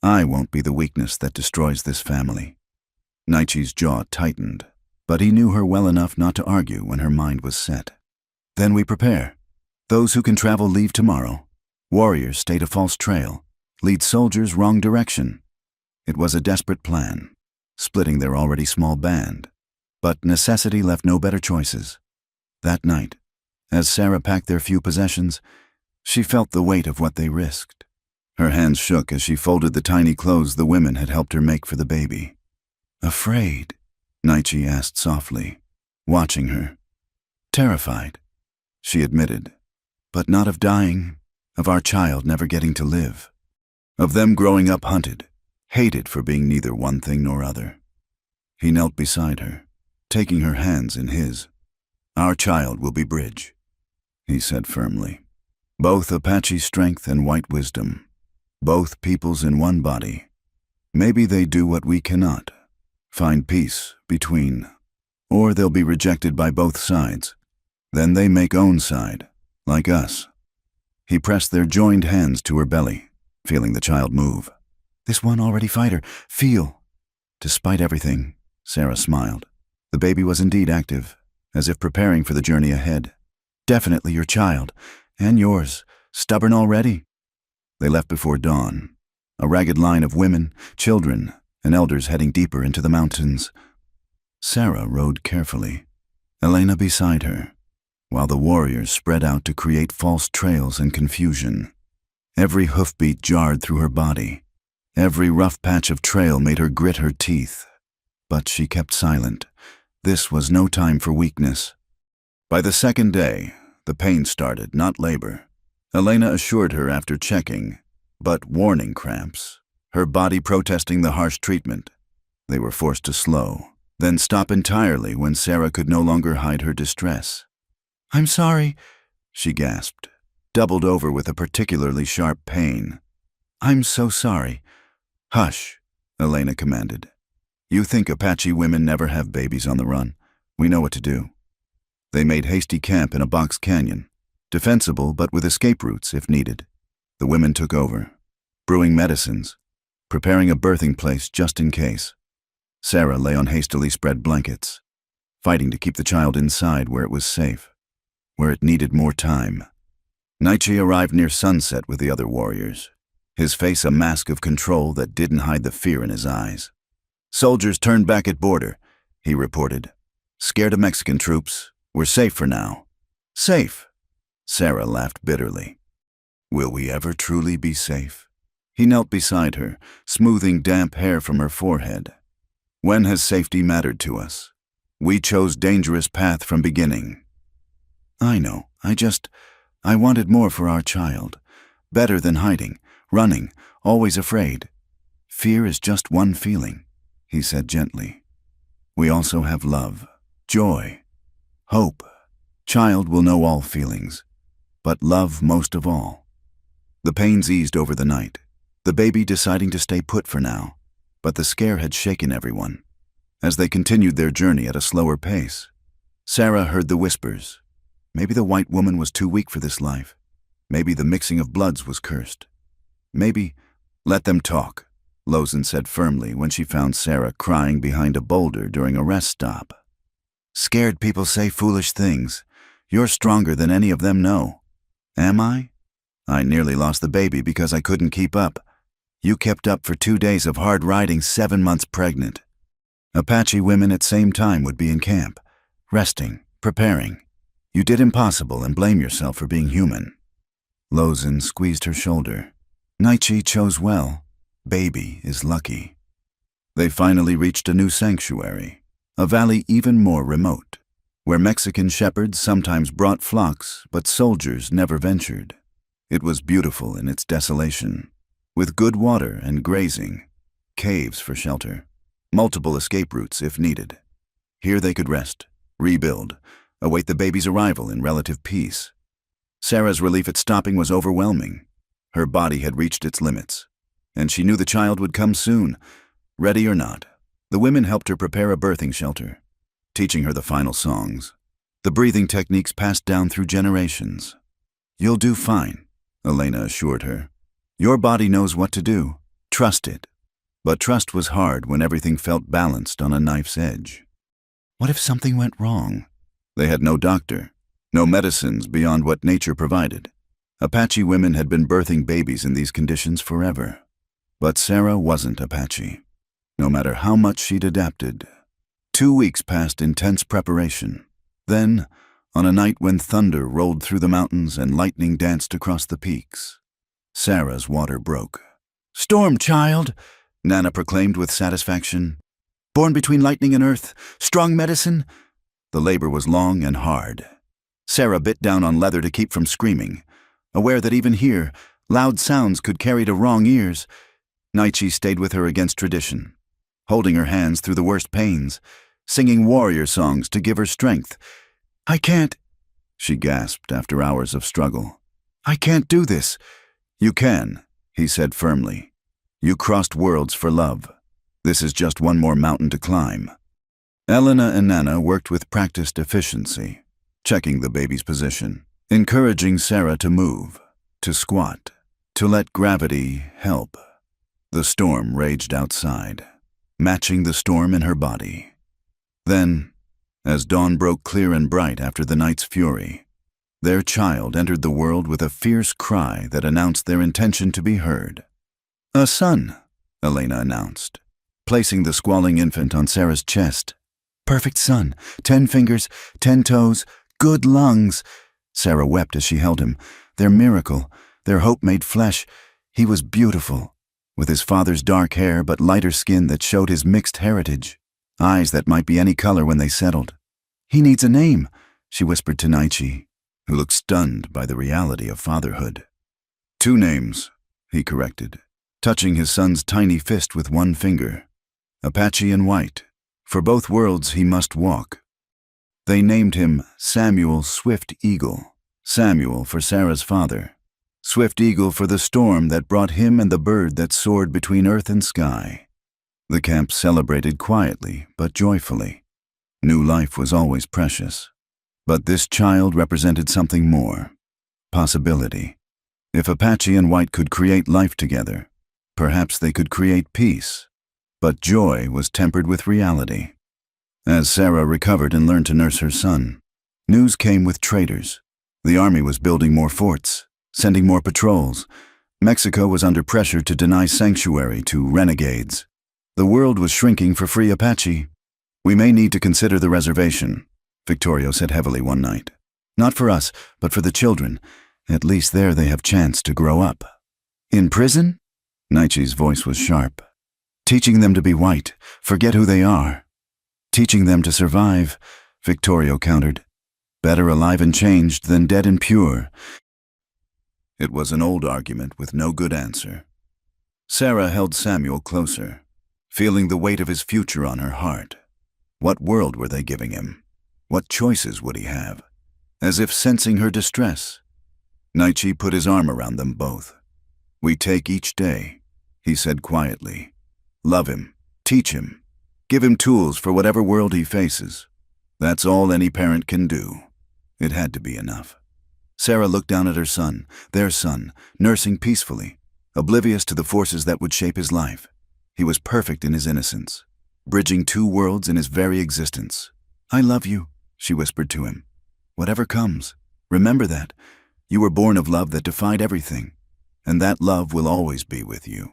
I won't be the weakness that destroys this family. Naichi's jaw tightened, but he knew her well enough not to argue when her mind was set. Then we prepare. Those who can travel leave tomorrow. Warriors stay to false trail, lead soldiers wrong direction. It was a desperate plan, splitting their already small band. But necessity left no better choices. That night, as Sarah packed their few possessions, she felt the weight of what they risked. Her hands shook as she folded the tiny clothes the women had helped her make for the baby. Afraid? Naichi asked softly, watching her. Terrified, she admitted, but not of dying, of our child never getting to live, of them growing up hunted, hated for being neither one thing nor other. He knelt beside her, taking her hands in his. Our child will be bridge, he said firmly. Both Apache strength and white wisdom, both peoples in one body. Maybe they do what we cannot, find peace between, or they'll be rejected by both sides. Then they make own side, like us. He pressed their joined hands to her belly, feeling the child move. This one already fighter, feel. Despite everything, Sarah smiled. The baby was indeed active, as if preparing for the journey ahead. Definitely your child, and yours, stubborn already. They left before dawn, a ragged line of women, children, and elders heading deeper into the mountains. Sarah rode carefully, Elena beside her, while the warriors spread out to create false trails and confusion. Every hoofbeat jarred through her body. Every rough patch of trail made her grit her teeth. But she kept silent. This was no time for weakness. By the second day, the pain started, not labor. Elena assured her after checking, but warning cramps, her body protesting the harsh treatment. They were forced to slow, then stop entirely when Sarah could no longer hide her distress. "I'm sorry," she gasped, doubled over with a particularly sharp pain. "I'm so sorry." "Hush," Elena commanded. "You think Apache women never have babies on the run. We know what to do." They made hasty camp in a box canyon, defensible but with escape routes if needed. The women took over, brewing medicines, preparing a birthing place just in case. Sarah lay on hastily spread blankets, fighting to keep the child inside where it was safe, where it needed more time. Nietzsche arrived near sunset with the other warriors, his face a mask of control that didn't hide the fear in his eyes. "Soldiers turned back at border," he reported. "Scared of Mexican troops. We're safe for now." "Safe?" Sarah laughed bitterly. "Will we ever truly be safe?" He knelt beside her, smoothing damp hair from her forehead. "When has safety mattered to us? We chose dangerous path from beginning." "I know. I wanted more for our child. Better than hiding, running, always afraid. Fear is just one feeling," he said gently. "We also have love, joy, hope. Child will know all feelings, but love most of all." The pains eased over the night, the baby deciding to stay put for now, but the scare had shaken everyone. As they continued their journey at a slower pace, Sarah heard the whispers. Maybe the white woman was too weak for this life. Maybe the mixing of bloods was cursed. Maybe— "Let them talk," Lozin said firmly when she found Sarah crying behind a boulder during a rest stop. "Scared people say foolish things. You're stronger than any of them know." "Am I? I nearly lost the baby because I couldn't keep up. You kept up for 2 days of hard riding 7 months pregnant. Apache women at same time would be in camp, resting, preparing. You did impossible and blame yourself for being human." Lozin squeezed her shoulder. "Nietzsche chose well. Baby is lucky." They finally reached a new sanctuary, a valley even more remote, where Mexican shepherds sometimes brought flocks, but soldiers never ventured. It was beautiful in its desolation, with good water and grazing, caves for shelter, multiple escape routes if needed. Here they could rest, rebuild, await the baby's arrival in relative peace. Sarah's relief at stopping was overwhelming. Her body had reached its limits, and she knew the child would come soon, ready or not. The women helped her prepare a birthing shelter, teaching her the final songs, the breathing techniques passed down through generations. "You'll do fine," Elena assured her. "Your body knows what to do. Trust it." But trust was hard when everything felt balanced on a knife's edge. What if something went wrong? They had no doctor, no medicines beyond what nature provided. Apache women had been birthing babies in these conditions forever. But Sarah wasn't Apache, no matter how much she'd adapted. 2 weeks passed intense preparation. Then, on a night when thunder rolled through the mountains and lightning danced across the peaks, Sarah's water broke. "Storm child," Nana proclaimed with satisfaction. "Born between lightning and earth, strong medicine." The labor was long and hard. Sarah bit down on leather to keep from screaming, aware that even here, loud sounds could carry to wrong ears. Nietzsche stayed with her against tradition, holding her hands through the worst pains, singing warrior songs to give her strength. "I can't," she gasped after hours of struggle. "I can't do this." "You can," he said firmly. "You crossed worlds for love. This is just one more mountain to climb." Elena and Nana worked with practiced efficiency, checking the baby's position, encouraging Sarah to move, to squat, to let gravity help. The storm raged outside, matching the storm in her body. Then, as dawn broke clear and bright after the night's fury, their child entered the world with a fierce cry that announced their intention to be heard. "A son," Elena announced, placing the squalling infant on Sarah's chest. "Perfect son, 10 fingers, 10 toes, good lungs." Sarah wept as she held him. "Their miracle, their hope made flesh. He was beautiful, with his father's dark hair but lighter skin that showed his mixed heritage, eyes that might be any color when they settled. "He needs a name," she whispered to Naichi, who looked stunned by the reality of fatherhood. "Two names," he corrected, touching his son's tiny fist with one finger. "Apache and White. For both worlds he must walk." They named him Samuel Swift Eagle. Samuel for Sarah's father. Swift Eagle for the storm that brought him and the bird that soared between earth and sky. The camp celebrated quietly but joyfully. New life was always precious. But this child represented something more. Possibility. If Apache and White could create life together, perhaps they could create peace. But joy was tempered with reality. As Sarah recovered and learned to nurse her son, news came with traitors. The army was building more forts, sending more patrols. Mexico was under pressure to deny sanctuary to renegades. The world was shrinking for free Apache. "We may need to consider the reservation," Victorio said heavily one night. "Not for us, but for the children. At least there they have chance to grow up." "In prison?" Naichi's voice was sharp. "Teaching them to be white, forget who they are." "Teaching them to survive," Victorio countered. "Better alive and changed than dead and pure." It was an old argument with no good answer. Sarah held Samuel closer, feeling the weight of his future on her heart. What world were they giving him? What choices would he have? As if sensing her distress, Naichi put his arm around them both. "We take each day," he said quietly. "Love him, teach him, give him tools for whatever world he faces. That's all any parent can do." It had to be enough. Sarah looked down at her son, their son, nursing peacefully, oblivious to the forces that would shape his life. He was perfect in his innocence, bridging two worlds in his very existence. "I love you," she whispered to him. "Whatever comes, remember that. You were born of love that defied everything, and that love will always be with you."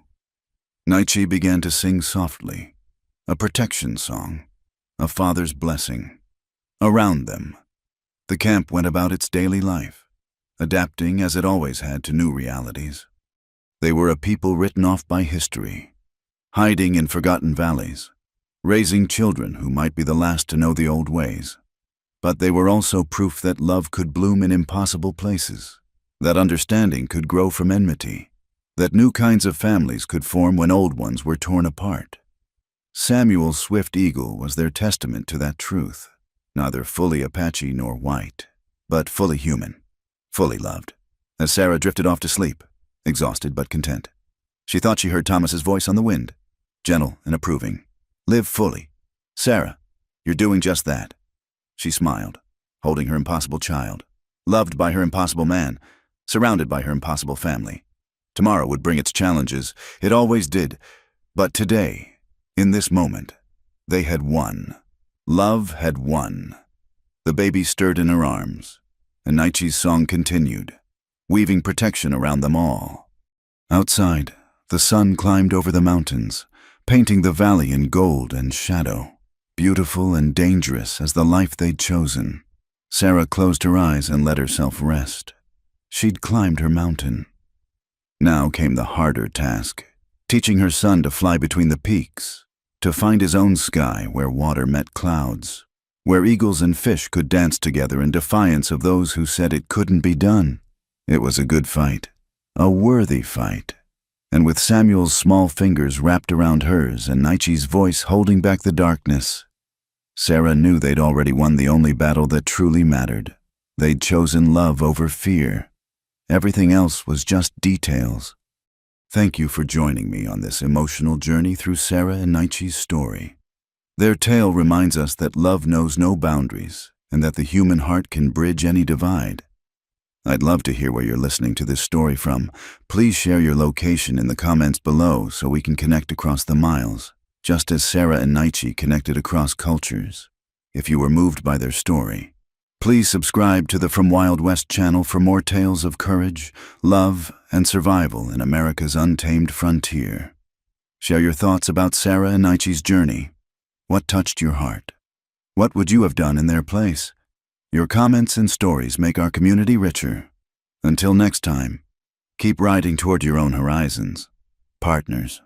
Naichi began to sing softly, a protection song, a father's blessing. Around them, the camp went about its daily life, adapting as it always had to new realities. They were a people written off by history, hiding in forgotten valleys, raising children who might be the last to know the old ways. But they were also proof that love could bloom in impossible places, that understanding could grow from enmity, that new kinds of families could form when old ones were torn apart. Samuel Swift Eagle was their testament to that truth, neither fully Apache nor white, but fully human, fully loved. As Sarah drifted off to sleep, exhausted but content, she thought she heard Thomas's voice on the wind, gentle and approving. "Live fully. Sarah, you're doing just that." She smiled, holding her impossible child, loved by her impossible man, surrounded by her impossible family. Tomorrow would bring its challenges. It always did. But today, in this moment, they had won. Love had won. The baby stirred in her arms, and Naichi's song continued, weaving protection around them all. Outside, the sun climbed over the mountains, painting the valley in gold and shadow, beautiful and dangerous as the life they'd chosen. Sarah closed her eyes and let herself rest. She'd climbed her mountain. Now came the harder task, teaching her son to fly between the peaks, to find his own sky where water met clouds, where eagles and fish could dance together in defiance of those who said it couldn't be done. It was a good fight, a worthy fight. And with Samuel's small fingers wrapped around hers and Naichi's voice holding back the darkness, Sarah knew they'd already won the only battle that truly mattered. They'd chosen love over fear. Everything else was just details. Thank you for joining me on this emotional journey through Sarah and Naichi's story. Their tale reminds us that love knows no boundaries and that the human heart can bridge any divide. I'd love to hear where you're listening to this story from. Please share your location in the comments below so we can connect across the miles, just as Sarah and Naichi connected across cultures. If you were moved by their story, please subscribe to the From Wild West channel for more tales of courage, love, and survival in America's untamed frontier. Share your thoughts about Sarah and Naichi's journey. What touched your heart? What would you have done in their place? Your comments and stories make our community richer. Until next time, Keep riding toward your own horizons, partners.